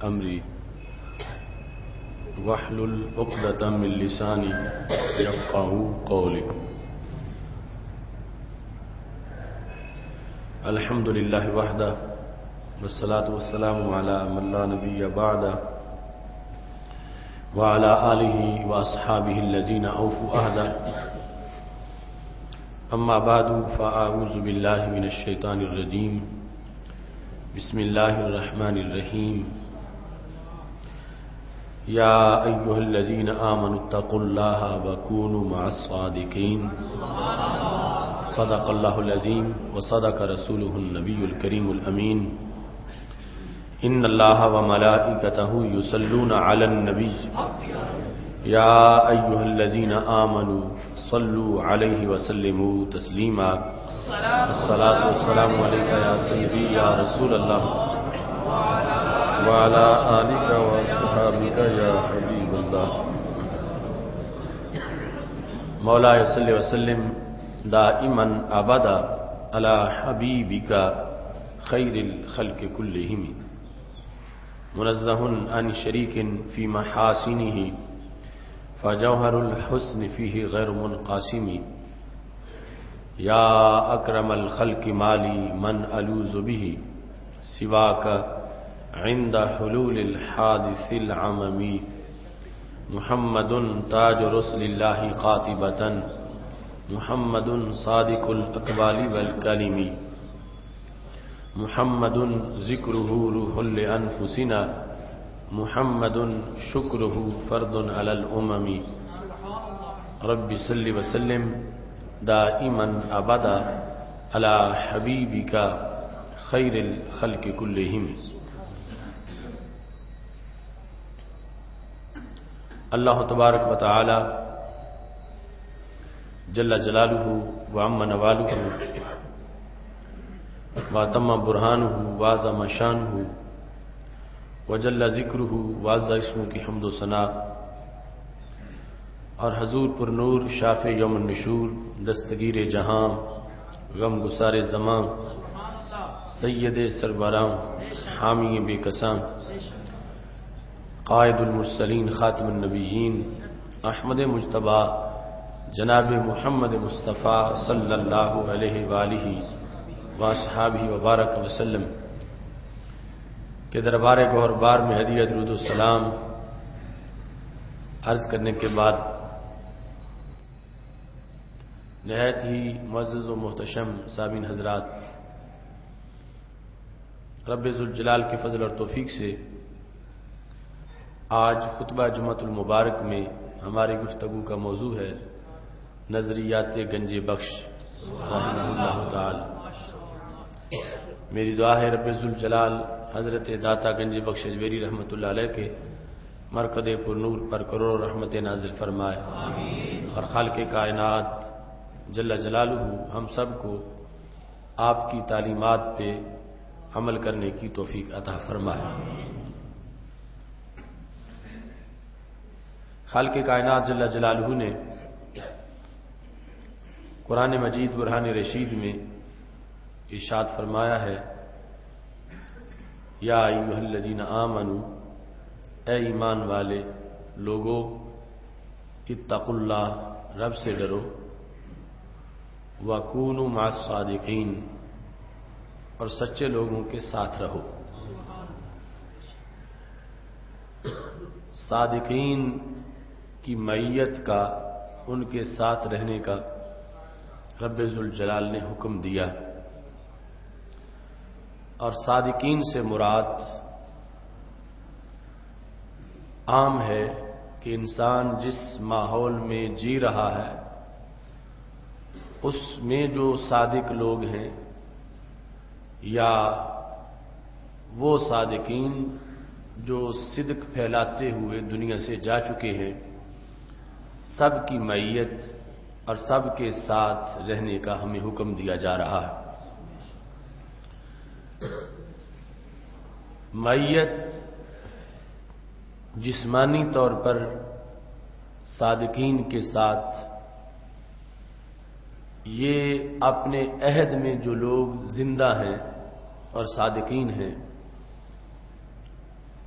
أمري واحلل عقدة من لساني يفقهوا قولي. الحمد لله وحده والصلاة والسلام على من لا نبي بعده وعلى آله وأصحابه الذين أوفوا عهده. أما بعد فأعوذ بالله من الشيطان الرجيم. بسم الله الرحمن الرحيم. يا أيها الذين آمنوا اتقوا الله وكونوا مع الصادقين. صدق الله العظيم وصدق رسوله النبي الكريم الأمين. إن الله وملائكته يصلون على النبي يا أيها الذين آمنوا صلوا عليه وسلموا تسليما. الصلاة والسلام عليك يا سيدي يا رسول الله وعلى آلك وصحابك يا حبيب الله. مولاي صل وسلم دائما أبدا على حبيبك خير الخلق كلهم منزه عن شريك في محاسنه فجوهر الحسن فيه غير منقسم. يا أكرم الخلق مالي من ألوذ به سواك عند حلول الحادث العممي. محمد تاج رسل الله قاطبة محمد صادق الأقوال والكلم. محمد ذكره روح لأنفسنا محمد شكره فرد على الأمم. رب صل وسلم دائما أبدا على حبيبك خير الخلق كلهم. اللہ تبارک و تعالی جل جلالہ وعم نوالہ وتم برہانہ وعظم شانہ وجل ذکرہ وعز اسمہ کی حمد و ثنا اور حضور پر نور شاف یوم النشور دستگیر جہاں غم گسار زمان سید سربراں حامی بے کساں قائد المرسلین خاتم النبیین احمد مجتبی جناب محمد مصطفیٰ صلی اللہ علیہ وآلہ واصحابہ وبارک وسلم کے دربار گوہر بار میں ہدیہ درود السلام عرض کرنے کے بعد نہایت ہی معزز و محتشم سامعین حضرات، رب ذوالجلال کے فضل اور توفیق سے آج خطبہ جمعۃ المبارک میں ہماری گفتگو کا موضوع ہے نظریات گنج بخش رحمہ اللہ تعالی. میری دعا ہے رب ذوالجلال حضرت داتا گنج بخش اجمیری رحمۃ اللہ علیہ کے مرقد پر نور پر کروڑ رحمت نازل فرمائے اور خالق کائنات جل جلالہ ہم سب کو آپ کی تعلیمات پہ عمل کرنے کی توفیق عطا فرمائے. خالق کائنات جل جلالہ نے قرآن مجید برہان رشید میں ارشاد فرمایا ہے یا ایھا الذین آمنوا، اے ایمان والے لوگو، اتقوا اللہ، رب سے ڈرو، وکونوا مع الصادقین، اور سچے لوگوں کے ساتھ رہو. صادقین کی معیت کا، ان کے ساتھ رہنے کا رب ذوالجلال نے حکم دیا. اور صادقین سے مراد عام ہے کہ انسان جس ماحول میں جی رہا ہے اس میں جو صادق لوگ ہیں یا وہ صادقین جو صدق پھیلاتے ہوئے دنیا سے جا چکے ہیں، سب کی معیت اور سب کے ساتھ رہنے کا ہمیں حکم دیا جا رہا ہے. معیت جسمانی طور پر صادقین کے ساتھ، یہ اپنے عہد میں جو لوگ زندہ ہیں اور صادقین ہیں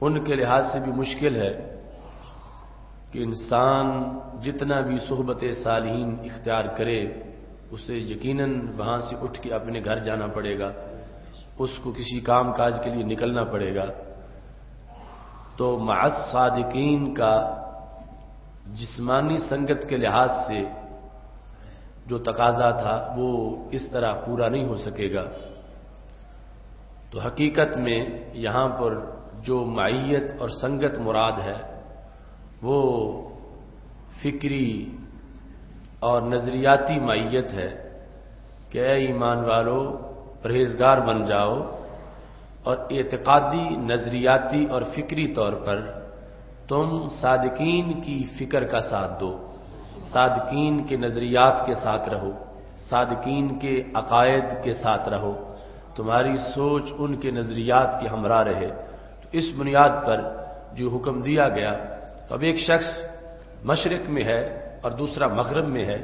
ان کے لحاظ سے بھی مشکل ہے کہ انسان جتنا بھی صحبت صالحین اختیار کرے اسے یقیناً وہاں سے اٹھ کے اپنے گھر جانا پڑے گا، اس کو کسی کام کاج کے لیے نکلنا پڑے گا۔ تو مع الصادقین کا جسمانی سنگت کے لحاظ سے جو تقاضا تھا وہ اس طرح پورا نہیں ہو سکے گا۔ تو حقیقت میں یہاں پر جو معیت اور سنگت مراد ہے وہ فکری اور نظریاتی معیت ہے کہ اے ایمان والو پرہیزگار بن جاؤ، اور اعتقادی، نظریاتی اور فکری طور پر تم صادقین کی فکر کا ساتھ دو، صادقین کے نظریات کے ساتھ رہو، صادقین کے عقائد کے ساتھ رہو، تمہاری سوچ ان کے نظریات کی ہمراہ رہے۔ تو اس بنیاد پر جو حکم دیا گیا، تو اب ایک شخص مشرق میں ہے اور دوسرا مغرب میں ہے،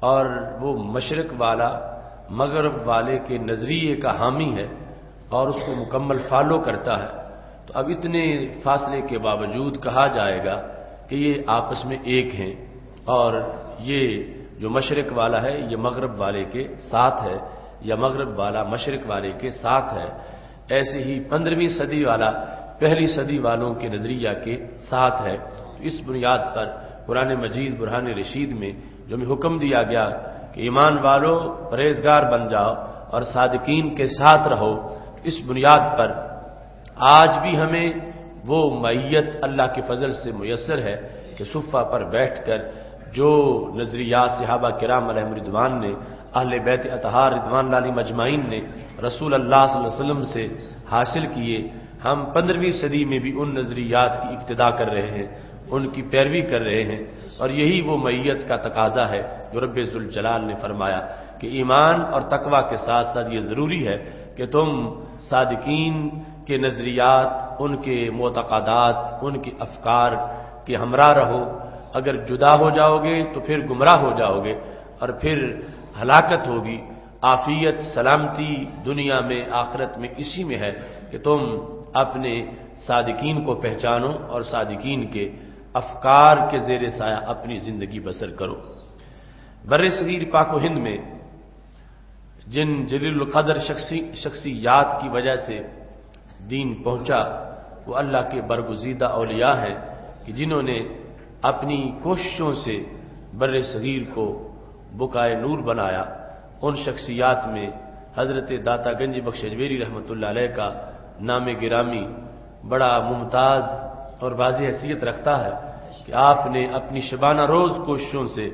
اور وہ مشرق والا مغرب والے کے نظریے کا حامی ہے اور اس کو مکمل فالو کرتا ہے، تو اب اتنے فاصلے کے باوجود کہا جائے گا کہ یہ آپس میں ایک ہیں، اور یہ جو مشرق والا ہے یہ مغرب والے کے ساتھ ہے، یا مغرب والا مشرق والے کے ساتھ ہے۔ ایسے ہی 15ویں صدی والا پہلی صدی والوں کے نظریہ کے ساتھ ہے۔ تو اس بنیاد پر قرآن مجید برہان رشید میں جو ہمیں حکم دیا گیا کہ ایمان والو پرہیزگار بن جاؤ اور صادقین کے ساتھ رہو، اس بنیاد پر آج بھی ہمیں وہ معیت اللہ کے فضل سے میسر ہے کہ صفہ پر بیٹھ کر جو نظریات صحابہ کرام علیہم رضوان نے، اہل بیت اطہار رضوان اللہ علیہم اجمعین نے رسول اللہ صلی اللہ علیہ وسلم سے حاصل کیے، ہم 15ویں صدی میں بھی ان نظریات کی اقتداء کر رہے ہیں، ان کی پیروی کر رہے ہیں، اور یہی وہ معیت کا تقاضا ہے جو رب ذوالجلال نے فرمایا کہ ایمان اور تقوی کے ساتھ ساتھ یہ ضروری ہے کہ تم صادقین کے نظریات، ان کے معتقدات، ان کے افکار کے ہمراہ رہو۔ اگر جدا ہو جاؤ گے تو پھر گمراہ ہو جاؤ گے، اور پھر ہلاکت ہوگی۔ عافیت، سلامتی دنیا میں آخرت میں اسی میں ہے کہ تم اپنے صادقین کو پہچانو اور صادقین کے افکار کے زیر سایہ اپنی زندگی بسر کرو۔ بر صغیر پاک و ہند میں جن جلیل القدر شخصیات کی وجہ سے دین پہنچا وہ اللہ کے برگزیدہ اولیاء ہیں کہ جنہوں نے اپنی کوششوں سے بر صغیر کو بقائے نور بنایا۔ ان شخصیات میں حضرت داتا گنج بخش اجمیری رحمۃ اللہ علیہ کا نام گرامی بڑا ممتاز اور واضح حیثیت رکھتا ہے کہ آپ نے اپنی شبانہ روز کوششوں سے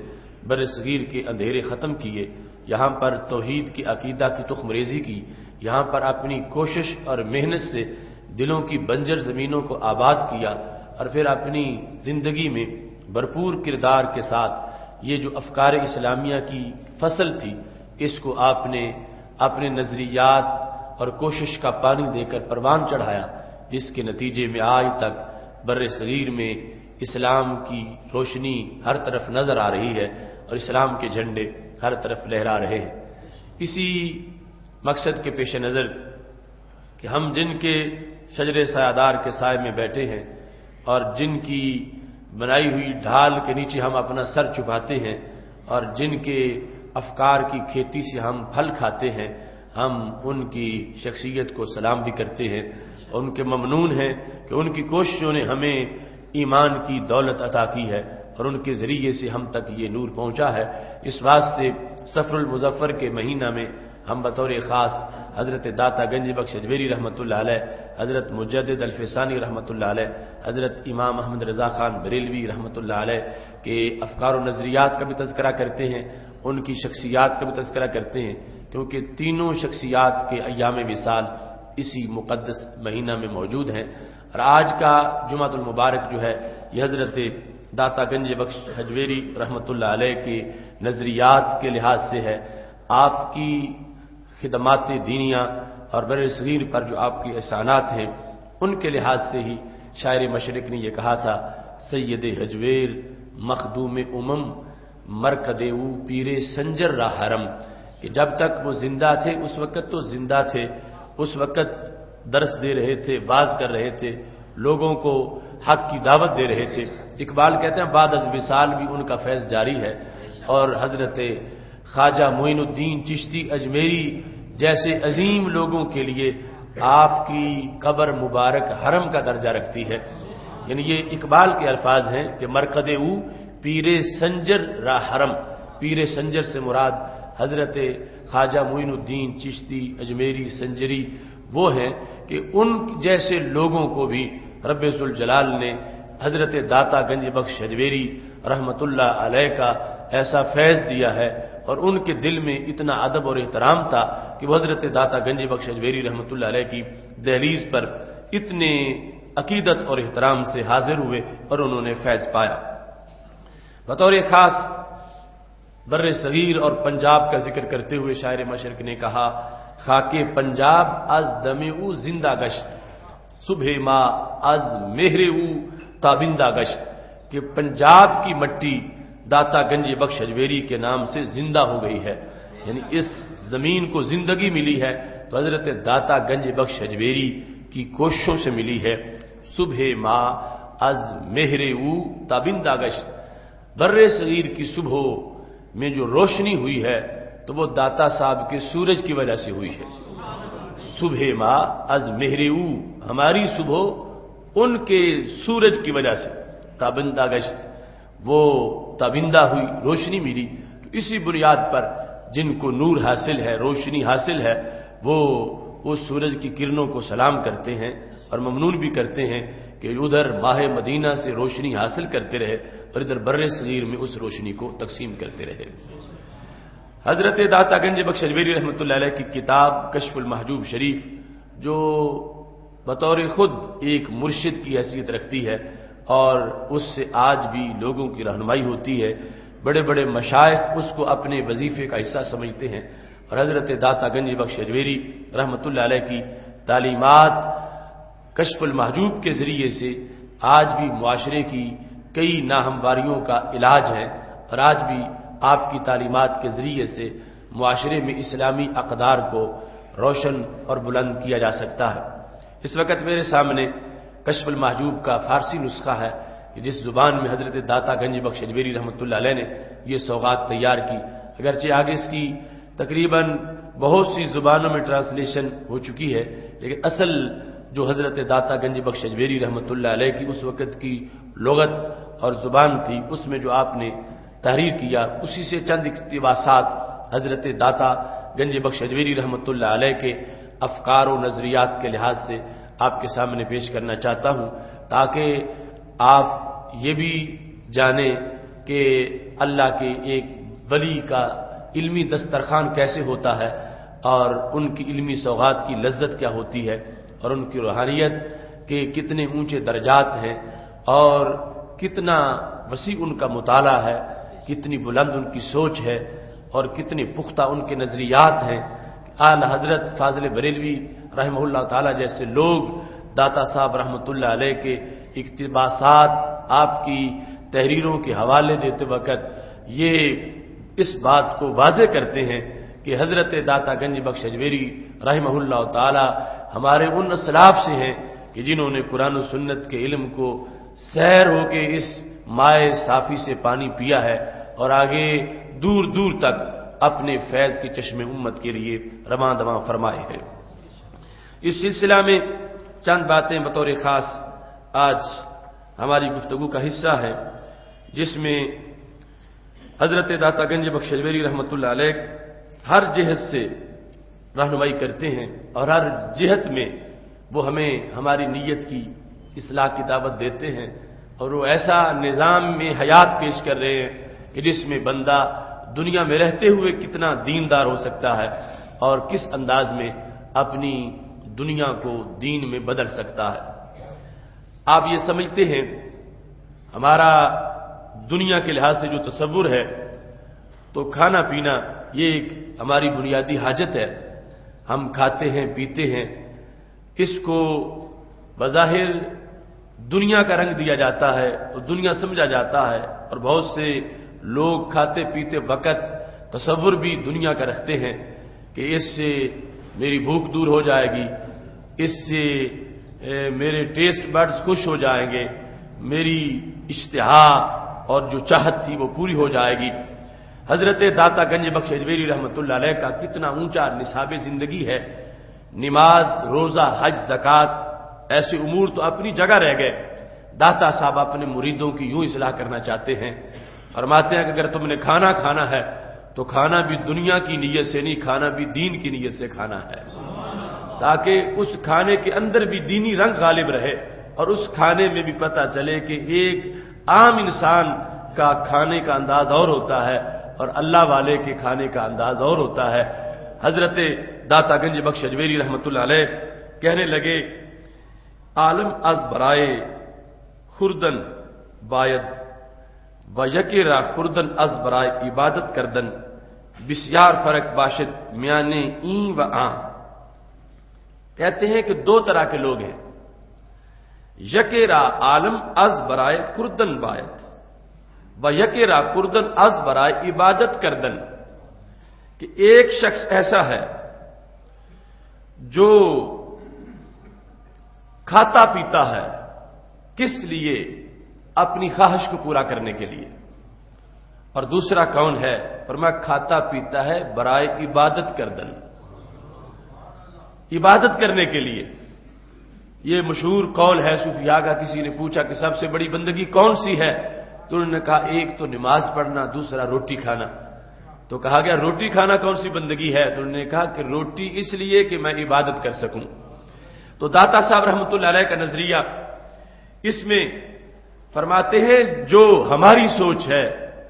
بر صغیر کے اندھیرے ختم کیے، یہاں پر توحید کی عقیدہ کی تخم ریزی کی، یہاں پر اپنی کوشش اور محنت سے دلوں کی بنجر زمینوں کو آباد کیا، اور پھر اپنی زندگی میں بھرپور کردار کے ساتھ یہ جو افکار اسلامیہ کی فصل تھی اس کو آپ نے اپنے نظریات اور کوشش کا پانی دے کر پروان چڑھایا، جس کے نتیجے میں آج تک بر صغیر میں اسلام کی روشنی ہر طرف نظر آ رہی ہے اور اسلام کے جھنڈے ہر طرف لہرا رہے ہیں۔ اسی مقصد کے پیش نظر کہ ہم جن کے شجر سایہ کے سائے میں بیٹھے ہیں اور جن کی بنائی ہوئی ڈھال کے نیچے ہم اپنا سر چھپاتے ہیں اور جن کے افکار کی کھیتی سے ہم پھل کھاتے ہیں، ہم ان کی شخصیت کو سلام بھی کرتے ہیں، اور ان کے ممنون ہیں کہ ان کی کوششوں نے ہمیں ایمان کی دولت عطا کی ہے اور ان کے ذریعے سے ہم تک یہ نور پہنچا ہے۔ اس واسطے صفر المظفر کے مہینہ میں ہم بطور خاص حضرت داتا گنج بخش اجمیری رحمۃ اللہ علیہ، حضرت مجدد الفسانی رحمۃ اللہ علیہ، حضرت امام احمد رضا خان بریلوی رحمۃ اللہ علیہ کے افکار و نظریات کا بھی تذکرہ کرتے ہیں، ان کی شخصیات کا بھی تذکرہ کرتے ہیں، کیونکہ تینوں شخصیات کے ایام وصال اسی مقدس مہینہ میں موجود ہیں۔ اور آج کا جمعۃ المبارک جو ہے یہ حضرت داتا گنج بخش اجمیری رحمۃ اللہ علیہ کے نظریات کے لحاظ سے ہے، آپ کی خدمات دینیہ اور بر صغیر پر جو آپ کے احسانات ہیں ان کے لحاظ سے ہی شاعر مشرق نے یہ کہا تھا، سید حجویر مخدوم امم مرکدے او پیر سنجر را حرم، کہ جب تک وہ زندہ تھے اس وقت تو زندہ تھے، اس وقت درس دے رہے تھے، واز کر رہے تھے، لوگوں کو حق کی دعوت دے رہے تھے۔ اقبال کہتے ہیں بعد از وصال بھی ان کا فیض جاری ہے، اور حضرت خواجہ معین الدین چشتی اجمیری جیسے عظیم لوگوں کے لیے آپ کی قبر مبارک حرم کا درجہ رکھتی ہے۔ یعنی یہ اقبال کے الفاظ ہیں کہ مرقد او پیر سنجر را حرم، پیر سنجر سے مراد حضرت خواجہ معین الدین چشتی اجمیری سنجری وہ ہیں کہ ان جیسے لوگوں کو بھی رب ذوالجلال نے حضرت داتا گنج بخش اجمیری رحمت اللہ علیہ کا ایسا فیض دیا ہے، اور ان کے دل میں اتنا ادب اور احترام تھا کہ وہ حضرت داتا گنج بخش اجمیری رحمت اللہ علیہ کی دہلیز پر اتنے عقیدت اور احترام سے حاضر ہوئے اور انہوں نے فیض پایا۔ بطور خاص بر صغیر اور پنجاب کا ذکر کرتے ہوئے شاعر مشرق نے کہا خاک پنجاب از دم او زندہ گشت، صبح ما از مہر او تابندہ گشت، کہ پنجاب کی مٹی داتا گنج بخش اجمیری کے نام سے زندہ ہو گئی ہے، یعنی اس زمین کو زندگی ملی ہے تو حضرت داتا گنج بخش اجمیری کی کوششوں سے ملی ہے۔ صبح ما از مہر او تابندہ گشت، بر صغیر کی صبح میں جو روشنی ہوئی ہے تو وہ داتا صاحب کے سورج کی وجہ سے ہوئی ہے۔ صبح ما از مہر او، ہماری صبح ان کے سورج کی وجہ سے، تابندہ گشت وہ تابندہ ہوئی، روشنی ملی، تو اسی بنیاد پر جن کو نور حاصل ہے، روشنی حاصل ہے، وہ اس سورج کی کرنوں کو سلام کرتے ہیں اور ممنون بھی کرتے ہیں کہ ادھر ماہ مدینہ سے روشنی حاصل کرتے رہے اور ادھر بر صغیر میں اس روشنی کو تقسیم کرتے رہے۔ حضرت داتا گنج بخش اجمیری رحمۃ اللہ علیہ کی کتاب کشف المحجوب شریف، جو بطور خود ایک مرشد کی حیثیت رکھتی ہے اور اس سے آج بھی لوگوں کی رہنمائی ہوتی ہے، بڑے بڑے مشائخ اس کو اپنے وظیفے کا حصہ سمجھتے ہیں، اور حضرت داتا گنج بخش اجمیری رحمۃ اللہ علیہ کی تعلیمات کشف المحجوب کے ذریعے سے آج بھی معاشرے کی کئی ناہمواریوں کا علاج ہے، اور آج بھی آپ کی تعلیمات کے ذریعے سے معاشرے میں اسلامی اقدار کو روشن اور بلند کیا جا سکتا ہے۔ اس وقت میرے سامنے کشف المحجوب کا فارسی نسخہ ہے کہ جس زبان میں حضرت داتا گنج بخش اجمیری رحمۃ اللہ علیہ نے یہ سوغات تیار کی، اگرچہ آگے اس کی تقریباً بہت سی زبانوں میں ٹرانسلیشن ہو چکی ہے، لیکن اصل جو حضرت داتا گنج بخش اجمیری رحمۃ اللہ علیہ کی اس وقت کی لغت اور زبان تھی، اس میں جو آپ نے تحریر کیا، اسی سے چند اقتباسات حضرت داتا گنج بخش اجمیری رحمۃ اللہ علیہ کے افکار و نظریات کے لحاظ سے آپ کے سامنے پیش کرنا چاہتا ہوں، تاکہ آپ یہ بھی جانیں کہ اللہ کے ایک ولی کا علمی دسترخوان کیسے ہوتا ہے اور ان کی علمی سوغات کی لذت کیا ہوتی ہے، اور ان کی روحانیت کے کتنے اونچے درجات ہیں، اور کتنا وسیع ان کا مطالعہ ہے، کتنی بلند ان کی سوچ ہے، اور کتنے پختہ ان کے نظریات ہیں۔ اعلی حضرت فاضل بریلوی رحمہ اللہ تعالی جیسے لوگ داتا صاحب رحمۃ اللہ علیہ کے اقتباسات آپ کی تحریروں کے حوالے دیتے وقت یہ اس بات کو واضح کرتے ہیں کہ حضرت داتا گنج بخش اجمیری رحمہ اللہ تعالی ہمارے ان اسلاف سے ہیں کہ جنہوں نے قرآن و سنت کے علم کو سیر ہو کے اس مائع صافی سے پانی پیا ہے، اور آگے دور دور تک اپنے فیض کے چشمے امت کے لیے رواں دواں فرمائے ہیں۔ اس سلسلہ میں چند باتیں بطور خاص آج ہماری گفتگو کا حصہ ہے، جس میں حضرت داتا گنج بخش اجمیری رحمۃ اللہ علیہ ہر جہت سے رہنمائی کرتے ہیں، اور ہر جہت میں وہ ہمیں ہماری نیت کی اصلاح کی دعوت دیتے ہیں، اور وہ ایسا نظام میں حیات پیش کر رہے ہیں کہ جس میں بندہ دنیا میں رہتے ہوئے کتنا دیندار ہو سکتا ہے اور کس انداز میں اپنی دنیا کو دین میں بدل سکتا ہے۔ آپ یہ سمجھتے ہیں ہمارا دنیا کے لحاظ سے جو تصور ہے تو کھانا پینا یہ ایک ہماری بنیادی حاجت ہے، ہم کھاتے ہیں پیتے ہیں، اس کو بظاہر دنیا کا رنگ دیا جاتا ہے اور دنیا سمجھا جاتا ہے، اور بہت سے لوگ کھاتے پیتے وقت تصور بھی دنیا کا رکھتے ہیں کہ اس سے میری بھوک دور ہو جائے گی، اس سے میرے ٹیسٹ بڈز خوش ہو جائیں گے، میری اشتہا اور جو چاہت تھی وہ پوری ہو جائے گی۔ حضرت داتا گنج بخش اجمیری رحمۃ اللہ علیہ کا کتنا اونچا نصاب زندگی ہے، نماز، روزہ، حج، زکوٰۃ، ایسے امور تو اپنی جگہ رہ گئے۔ داتا صاحب اپنے مریدوں کی یوں اصلاح کرنا چاہتے ہیں، فرماتے ہیں کہ اگر تم نے کھانا کھانا ہے تو کھانا بھی دنیا کی نیت سے نہیں، کھانا بھی دین کی نیت سے کھانا ہے، تاکہ اس کھانے کے اندر بھی دینی رنگ غالب رہے، اور اس کھانے میں بھی پتہ چلے کہ ایک عام انسان کا کھانے کا انداز اور ہوتا ہے اور اللہ والے کے کھانے کا انداز اور ہوتا ہے۔ حضرت داتا گنج بخش اجمیری رحمۃ اللہ علیہ کہنے لگے، عالم از برائے خوردن باید و یکی را خوردن از برائے عبادت کردن بسیار فرق باشد میانے این و آن۔ کہتے ہیں کہ دو طرح کے لوگ ہیں، یکی را عالم از برائے خوردن باید و یکی را خوردن از برائے عبادت کردن، کہ ایک شخص ایسا ہے جو کھاتا پیتا ہے، کس لیے؟ اپنی خواہش کو پورا کرنے کے لیے۔ اور دوسرا کون ہے؟ فرمایا کھاتا پیتا ہے برائے عبادت کردن، عبادت کرنے کے لیے۔ یہ مشہور قول ہے صوفیاء کا، کسی نے پوچھا کہ سب سے بڑی بندگی کون سی ہے؟ تو انہوں نے کہا ایک تو نماز پڑھنا، دوسرا روٹی کھانا۔ تو کہا گیا روٹی کھانا کون سی بندگی ہے؟ تو انہوں نے کہا کہ روٹی اس لیے کہ میں عبادت کر سکوں۔ تو داتا صاحب رحمۃ اللہ علیہ کا نظریہ اس میں فرماتے ہیں جو ہماری سوچ ہے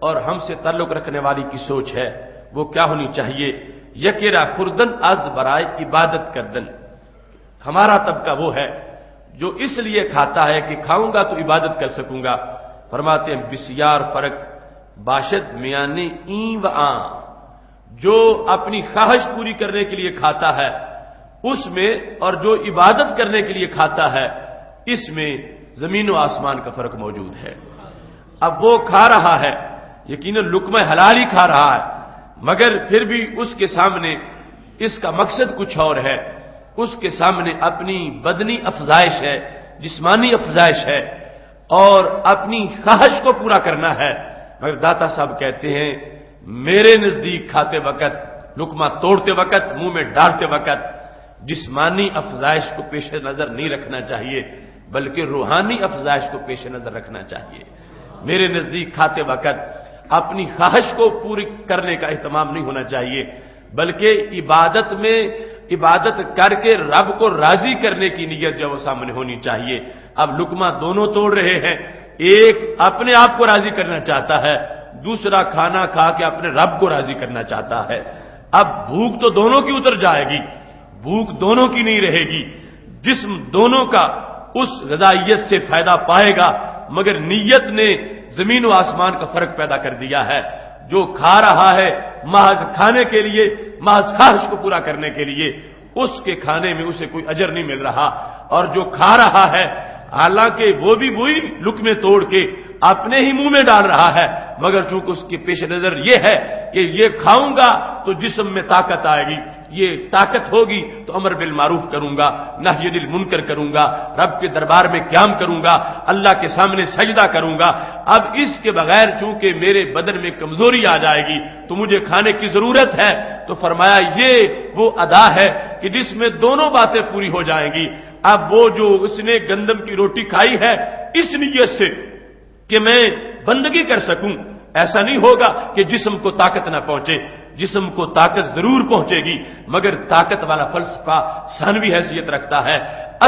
اور ہم سے تعلق رکھنے والی کی سوچ ہے وہ کیا ہونی چاہیے؟ یکیرا خوردن از برائے عبادت کردن، ہمارا طبقہ وہ ہے جو اس لیے کھاتا ہے کہ کھاؤں گا تو عبادت کر سکوں گا۔ فرماتے ہیں بسیار فرق باشد میانے این و آن، جو اپنی خواہش پوری کرنے کے لیے کھاتا ہے اس میں اور جو عبادت کرنے کے لیے کھاتا ہے اس میں زمین و آسمان کا فرق موجود ہے۔ اب وہ کھا رہا ہے، یقیناً لقمہ حلال ہی کھا رہا ہے، مگر پھر بھی اس کے سامنے اس کا مقصد کچھ اور ہے، اس کے سامنے اپنی بدنی افزائش ہے، جسمانی افزائش ہے اور اپنی خواہش کو پورا کرنا ہے۔ مگر داتا صاحب کہتے ہیں میرے نزدیک کھاتے وقت، لقمہ توڑتے وقت، منہ میں ڈالتے وقت جسمانی افزائش کو پیش نظر نہیں رکھنا چاہیے بلکہ روحانی افزائش کو پیش نظر رکھنا چاہیے۔ میرے نزدیک کھاتے وقت اپنی خواہش کو پوری کرنے کا اہتمام نہیں ہونا چاہیے بلکہ عبادت میں عبادت کر کے رب کو راضی کرنے کی نیت جو وہ سامنے ہونی چاہیے۔ اب لقمہ دونوں توڑ رہے ہیں، ایک اپنے آپ کو راضی کرنا چاہتا ہے، دوسرا کھانا کھا کے اپنے رب کو راضی کرنا چاہتا ہے۔ اب بھوک تو دونوں کی اتر جائے گی، بھوک دونوں کی نہیں رہے گی، جسم دونوں کا اس غذائیت سے فائدہ پائے گا، مگر نیت نے زمین و آسمان کا فرق پیدا کر دیا ہے۔ جو کھا رہا ہے محض کھانے کے لیے، محض خواہش کو پورا کرنے کے لیے، اس کے کھانے میں اسے کوئی اجر نہیں مل رہا، اور جو کھا رہا ہے حالانکہ وہ بھی وہی لقمے توڑ کے اپنے ہی منہ میں ڈال رہا ہے، مگر چونکہ اس کے پیش نظر یہ ہے کہ یہ کھاؤں گا تو جسم میں طاقت آئے گی، یہ طاقت ہوگی تو امر بالمعروف کروں گا، نہی عن المنکر کروں گا، رب کے دربار میں قیام کروں گا، اللہ کے سامنے سجدہ کروں گا۔ اب اس کے بغیر چونکہ میرے بدن میں کمزوری آ جائے گی تو مجھے کھانے کی ضرورت ہے۔ تو فرمایا یہ وہ ادا ہے کہ جس میں دونوں باتیں پوری ہو جائیں گی۔ اب وہ جو اس نے گندم کی روٹی کھائی ہے اس نیت سے کہ میں بندگی کر سکوں، ایسا نہیں ہوگا کہ جسم کو طاقت نہ پہنچے، جسم کو طاقت ضرور پہنچے گی، مگر طاقت والا فلسفہ ثانوی حیثیت رکھتا ہے۔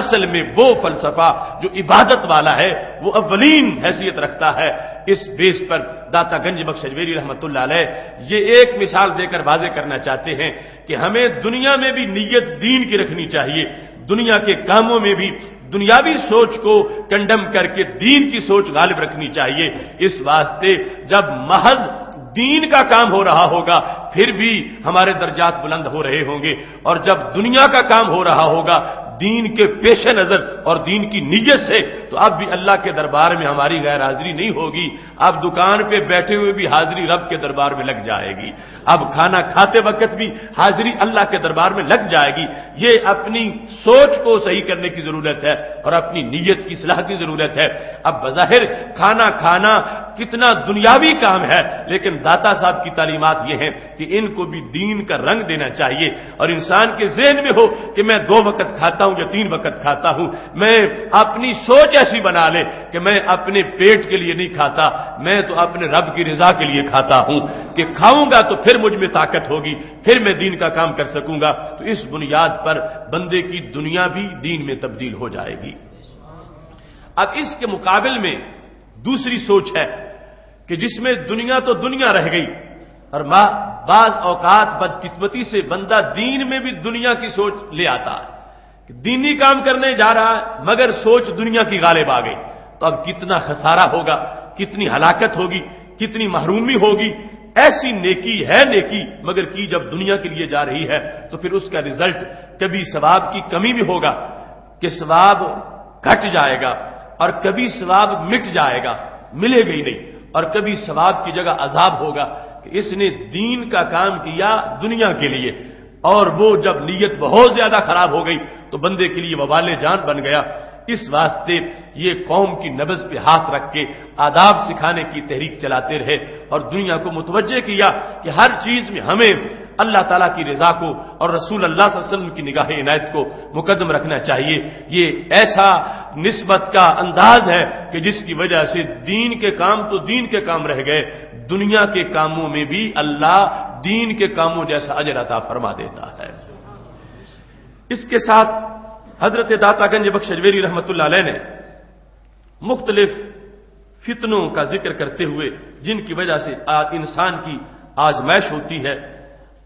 اصل میں وہ فلسفہ جو عبادت والا ہے وہ اولین حیثیت رکھتا ہے۔ اس بیس پر داتا گنج بخش اجمیری رحمۃ اللہ علیہ یہ ایک مثال دے کر واضح کرنا چاہتے ہیں کہ ہمیں دنیا میں بھی نیت دین کی رکھنی چاہیے، دنیا کے کاموں میں بھی دنیاوی سوچ کو کنڈم کر کے دین کی سوچ غالب رکھنی چاہیے۔ اس واسطے جب محض دین کا کام ہو رہا ہوگا پھر بھی ہمارے درجات بلند ہو رہے ہوں گے، اور جب دنیا کا کام ہو رہا ہوگا دین کے پیش نظر اور دین کی نیت سے، تو اب بھی اللہ کے دربار میں ہماری غیر حاضری نہیں ہوگی، اب دکان پہ بیٹھے ہوئے بھی حاضری رب کے دربار میں لگ جائے گی، اب کھانا کھاتے وقت بھی حاضری اللہ کے دربار میں لگ جائے گی۔ یہ اپنی سوچ کو صحیح کرنے کی ضرورت ہے اور اپنی نیت کی اصلاح کی ضرورت ہے۔ اب بظاہر کھانا کھانا کتنا دنیاوی کام ہے، لیکن داتا صاحب کی تعلیمات یہ ہیں کہ ان کو بھی دین کا رنگ دینا چاہیے، اور انسان کے ذہن میں ہو کہ میں 2 وقت کھاتا ہوں یا 3 وقت کھاتا ہوں، میں اپنی سوچ ایسی بنا لے کہ میں اپنے پیٹ کے لیے نہیں کھاتا، میں تو اپنے رب کی رضا کے لیے کھاتا ہوں، کہ کھاؤں گا تو پھر مجھ میں طاقت ہوگی، پھر میں دین کا کام کر سکوں گا۔ تو اس بنیاد پر بندے کی دنیا بھی دین میں تبدیل ہو جائے گی۔ اب اس کے مقابل میں دوسری سوچ ہے کہ جس میں دنیا تو دنیا رہ گئی، اور بعض اوقات بدقسمتی سے بندہ دین میں بھی دنیا کی سوچ لے آتا ہے کہ دینی کام کرنے جا رہا ہے مگر سوچ دنیا کی غالب آ گئی، تو اب کتنا خسارہ ہوگا، کتنی ہلاکت ہوگی، کتنی محرومی ہوگی۔ ایسی نیکی ہے نیکی، مگر کی جب دنیا کے لیے جا رہی ہے تو پھر اس کا رزلٹ کبھی ثواب کی کمی بھی ہوگا کہ ثواب گھٹ جائے گا، اور کبھی ثواب مٹ جائے گا، ملے گا ہی نہیں، اور کبھی ثواب کی جگہ عذاب ہوگا کہ اس نے دین کا کام کیا دنیا کے لیے، اور وہ جب نیت بہت زیادہ خراب ہو گئی تو بندے کے لیے وبال جان بن گیا۔ اس واسطے یہ قوم کی نبض پہ ہاتھ رکھ کے آداب سکھانے کی تحریک چلاتے رہے، اور دنیا کو متوجہ کیا کہ ہر چیز میں ہمیں اللہ تعالیٰ کی رضا کو اور رسول اللہ صلی اللہ علیہ وسلم کی نگاہ عنایت کو مقدم رکھنا چاہیے۔ یہ ایسا نسبت کا انداز ہے کہ جس کی وجہ سے دین کے کام تو دین کے کام رہ گئے، دنیا کے کاموں میں بھی اللہ دین کے کاموں جیسا اجر عطا فرما دیتا ہے۔ اس کے ساتھ حضرت داتا گنج بخش اجمیری رحمۃ اللہ علیہ نے مختلف فتنوں کا ذکر کرتے ہوئے جن کی وجہ سے انسان کی آزمائش ہوتی ہے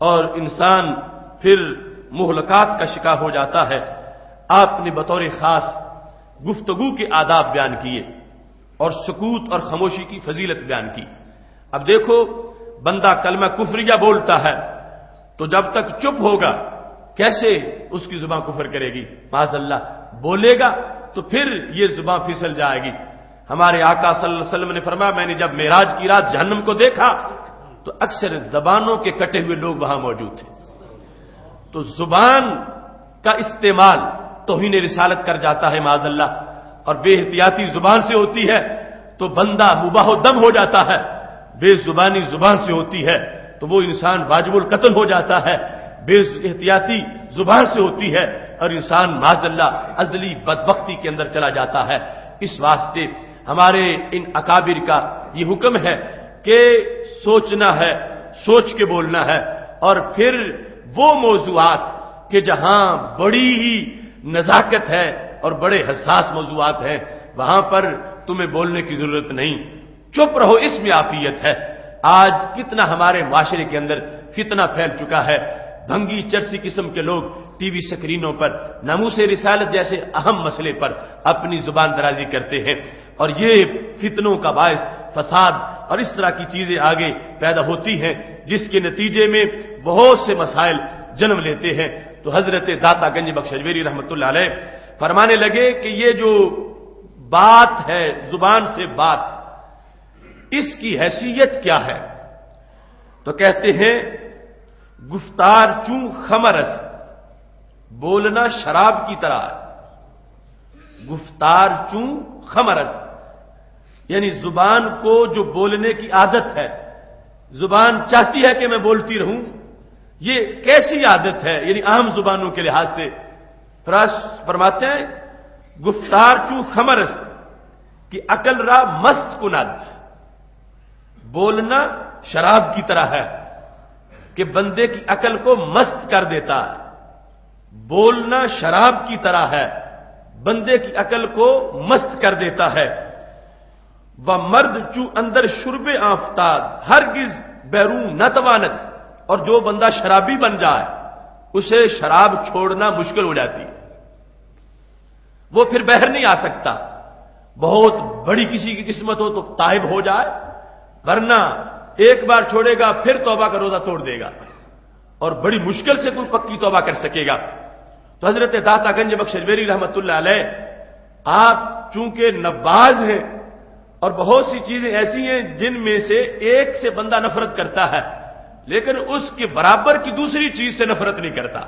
اور انسان پھر مہلکات کا شکار ہو جاتا ہے، آپ نے بطور خاص گفتگو کے آداب بیان کیے اور سکوت اور خاموشی کی فضیلت بیان کی۔ اب دیکھو، بندہ کلمہ کفریہ بولتا ہے تو جب تک چپ ہوگا کیسے اس کی زبان کفر کرے گی؟ معاذ اللہ، بولے گا تو پھر یہ زبان پھسل جائے گی۔ ہمارے آقا صلی اللہ علیہ وسلم نے فرمایا، میں نے جب معراج کی رات جہنم کو دیکھا تو اکثر زبانوں کے کٹے ہوئے لوگ وہاں موجود تھے۔ تو زبان کا استعمال توہین رسالت کر جاتا ہے معاذ اللہ، اور بے احتیاطی زبان سے ہوتی ہے تو بندہ مباح الدم ہو جاتا ہے، بے زبانی زبان سے ہوتی ہے تو وہ انسان واجب القتل ہو جاتا ہے، بے احتیاطی زبان سے ہوتی ہے اور انسان معاذ اللہ ازلی بدبختی کے اندر چلا جاتا ہے۔ اس واسطے ہمارے ان اکابر کا یہ حکم ہے کہ سوچنا ہے، سوچ کے بولنا ہے، اور پھر وہ موضوعات کہ جہاں بڑی ہی نزاکت ہے اور بڑے حساس موضوعات ہیں وہاں پر تمہیں بولنے کی ضرورت نہیں، چپ رہو، اس میں عافیت ہے۔ آج کتنا ہمارے معاشرے کے اندر فتنہ پھیل چکا ہے، بھنگی چرسی قسم کے لوگ ٹی وی سکرینوں پر ناموس رسالت جیسے اہم مسئلے پر اپنی زبان درازی کرتے ہیں، اور یہ فتنوں کا باعث فساد اور اس طرح کی چیزیں آگے پیدا ہوتی ہیں جس کے نتیجے میں بہت سے مسائل جنم لیتے ہیں۔ تو حضرت داتا گنج بخش اجمیری رحمۃ اللہ علیہ فرمانے لگے کہ یہ جو بات ہے، زبان سے بات، اس کی حیثیت کیا ہے؟ تو کہتے ہیں گفتار چوں خمرس، بولنا شراب کی طرح ہے۔ گفتار چوں خمرس یعنی زبان کو جو بولنے کی عادت ہے، زبان چاہتی ہے کہ میں بولتی رہوں، یہ کیسی عادت ہے؟ یعنی عام زبانوں کے لحاظ سے فرماتے ہیں گفتار چوں خمرست کہ عقل را مست کند، بولنا شراب کی طرح ہے کہ بندے کی عقل کو مست کر دیتا ہے، بولنا شراب کی طرح ہے، بندے کی عقل کو مست کر دیتا ہے۔ وہ مرد چو اندر شرب آفتاب ہرگز بیرون نہ تواند، اور جو بندہ شرابی بن جائے اسے شراب چھوڑنا مشکل ہو جاتی، وہ پھر باہر نہیں آ سکتا، بہت بڑی کسی کی قسمت ہو تو تائب ہو جائے، ورنہ ایک بار چھوڑے گا پھر توبہ کا روزہ توڑ دے گا، اور بڑی مشکل سے کوئی پکی توبہ کر سکے گا۔ تو تو حضرت داتا گنج بخش اجمیری رحمت اللہ علیہ، آپ چونکہ نباز ہیں اور بہت سی چیزیں ایسی ہیں جن میں سے ایک سے بندہ نفرت کرتا ہے لیکن اس کے برابر کی دوسری چیز سے نفرت نہیں کرتا،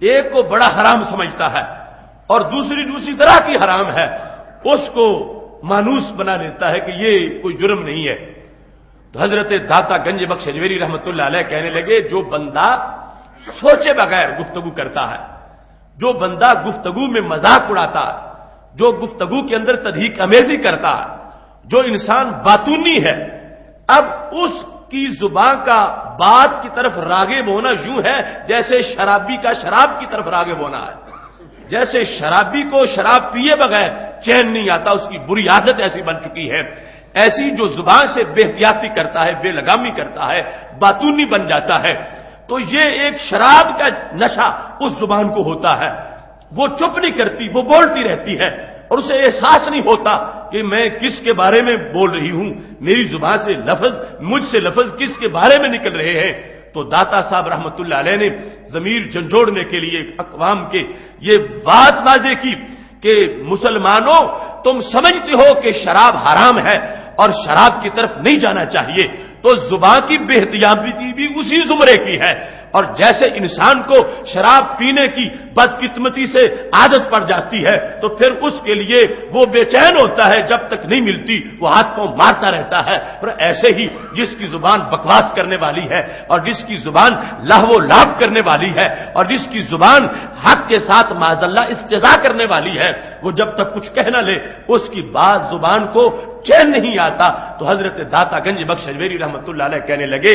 ایک کو بڑا حرام سمجھتا ہے اور دوسری طرح کی حرام ہے، اس کو مانوس بنا لیتا ہے کہ یہ کوئی جرم نہیں ہے۔ تو حضرت داتا گنج بخش اجمیری رحمت اللہ علیہ کہنے لگے جو بندہ سوچے بغیر گفتگو کرتا ہے، جو بندہ گفتگو میں مذاق اڑاتا ہے، جو گفتگو کے اندر تضحیک امیزی کرتا ہے، جو انسان باتونی ہے، اب اس کی زبان کا بات کی طرف راغب ہونا یوں ہے جیسے شرابی کا شراب کی طرف راغب ہونا ہے، جیسے شرابی کو شراب پیے بغیر چین نہیں آتا، اس کی بری عادت ایسی بن چکی ہے، ایسی جو زبان سے بے احتیاطی کرتا ہے، بے لگامی کرتا ہے، باتونی بن جاتا ہے، تو یہ ایک شراب کا نشہ اس زبان کو ہوتا ہے، وہ چپ نہیں کرتی، وہ بولتی رہتی ہے اور اسے احساس نہیں ہوتا کہ میں کس کے بارے میں بول رہی ہوں، میری زبان سے لفظ، مجھ سے لفظ کس کے بارے میں نکل رہے ہیں۔ تو داتا صاحب رحمت اللہ علیہ نے ضمیر جھنجھوڑنے کے لیے اقوام کے یہ بات واضح کی کہ مسلمانوں تم سمجھتے ہو کہ شراب حرام ہے اور شراب کی طرف نہیں جانا چاہیے، تو زبان کی بے احتیاطی بھی اسی زمرے کی ہے، اور جیسے انسان کو شراب پینے کی بدقسمتی سے عادت پڑ جاتی ہے تو پھر اس کے لیے وہ بے چین ہوتا ہے، جب تک نہیں ملتی وہ ہاتھ پاؤں مارتا رہتا ہے، اور ایسے ہی جس کی زبان بکواس کرنے والی ہے اور جس کی زبان لہو و لعب کرنے والی ہے اور جس کی زبان حق کے ساتھ معاذ اللہ استہزاء کرنے والی ہے، وہ جب تک کچھ کہہ نہ لے اس کی بات زبان کو چین نہیں آتا۔ تو حضرت داتا گنج بخش اجمیری رحمت اللہ علیہ کہنے لگے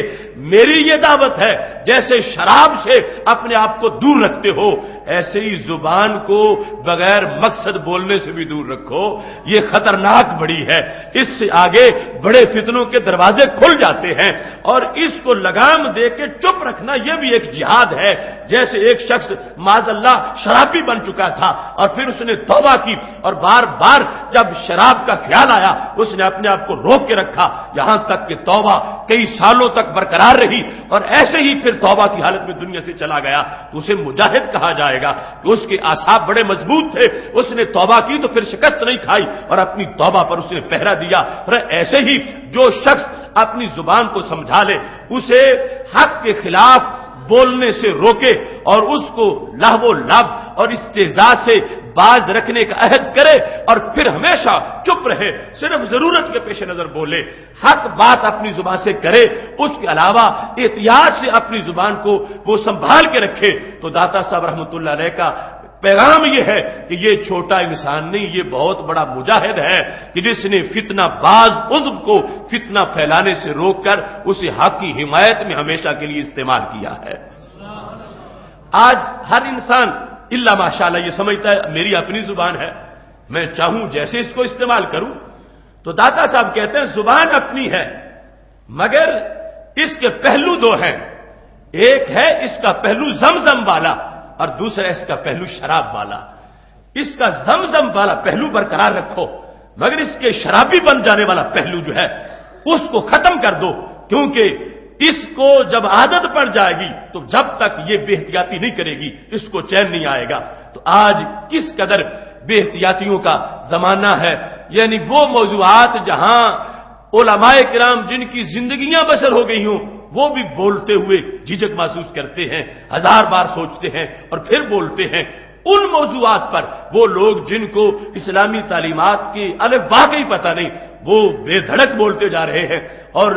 میری یہ دعوت ہے جیسے شراب سے اپنے آپ کو دور رکھتے ہو ایسے ہی زبان کو بغیر مقصد بولنے سے بھی دور رکھو، یہ خطرناک بڑی ہے، اس سے آگے بڑے فتنوں کے دروازے کھل جاتے ہیں، اور اس کو لگام دے کے چپ رکھنا یہ بھی ایک جہاد ہے۔ جیسے ایک شخص معاذ اللہ شرابی بن چکا تھا اور پھر اس نے توبہ کی اور بار بار جب شراب کا خیال آیا اس نے اپنے آپ کو روک کے رکھا، یہاں تک کہ توبہ کئی سالوں تک برقرار رہی اور ایسے ہی پھر توبہ کی حالت میں دنیا سے چلا گیا، تو اسے مجاہد کہا جائے گا کہ اس کے اعصاب بڑے مضبوط تھے، اس نے توبہ کی تو پھر شکست نہیں کھائی اور اپنی توبہ پر اس نے پہرا دیا۔ اور ایسے ہی جو شخص اپنی زبان کو سمجھا لے، اسے حق کے خلاف بولنے سے روکے اور اس کو لہو و لعب اور استہزاء سے باز رکھنے کا عہد کرے اور پھر ہمیشہ چپ رہے، صرف ضرورت کے پیش نظر بولے، حق بات اپنی زبان سے کرے، اس کے علاوہ احتیاط سے اپنی زبان کو وہ سنبھال کے رکھے، تو داتا صاحب رحمۃ اللہ علیہ کا پیغام یہ ہے کہ یہ چھوٹا انسان نہیں، یہ بہت بڑا مجاہد ہے کہ جس نے فتنہ باز عضو کو فتنہ پھیلانے سے روک کر اسے حق کی حمایت میں ہمیشہ کے لیے استعمال کیا ہے۔ آج ہر انسان اللہ ماشاءاللہ یہ سمجھتا ہے میری اپنی زبان ہے، میں چاہوں جیسے اس کو استعمال کروں، تو داتا صاحب کہتے ہیں زبان اپنی ہے مگر اس کے پہلو دو ہیں، ایک ہے اس کا پہلو زمزم والا اور دوسرا اس کا پہلو شراب والا۔ اس کا زمزم والا پہلو برقرار رکھو مگر اس کے شرابی بن جانے والا پہلو جو ہے اس کو ختم کر دو، کیونکہ اس کو جب عادت پڑ جائے گی تو جب تک یہ بے احتیاطی نہیں کرے گی اس کو چین نہیں آئے گا۔ تو آج کس قدر بے احتیاطیوں کا زمانہ ہے، یعنی وہ موضوعات جہاں علماء کرام جن کی زندگیاں بسر ہو گئی ہوں وہ بھی بولتے ہوئے جھجک محسوس کرتے ہیں، ہزار بار سوچتے ہیں اور پھر بولتے ہیں، ان موضوعات پر وہ لوگ جن کو اسلامی تعلیمات کی الگ واقعی پتہ نہیں وہ بے دھڑک بولتے جا رہے ہیں اور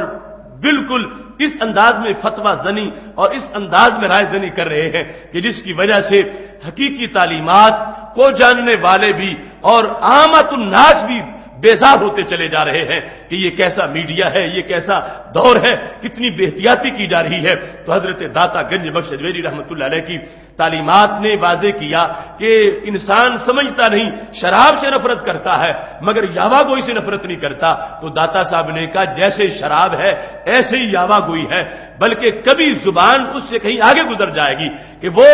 بالکل اس انداز میں فتویٰ زنی اور اس انداز میں رائے زنی کر رہے ہیں کہ جس کی وجہ سے حقیقی تعلیمات کو جاننے والے بھی اور عامت الناس بھی بیزار ہوتے چلے جا رہے ہیں کہ یہ کیسا میڈیا ہے، یہ کیسا دور ہے، کتنی بے احتیاطی کی جا رہی ہے۔ تو حضرت داتا گنج بخش اجمیری رحمت اللہ علیہ کی تعلیمات نے واضح کیا کہ انسان سمجھتا نہیں، شراب سے نفرت کرتا ہے مگر یاوا گوئی سے نفرت نہیں کرتا۔ تو داتا صاحب نے کہا جیسے شراب ہے ایسے ہی یاوا گوئی ہے، بلکہ کبھی زبان اس سے کہیں آگے گزر جائے گی کہ وہ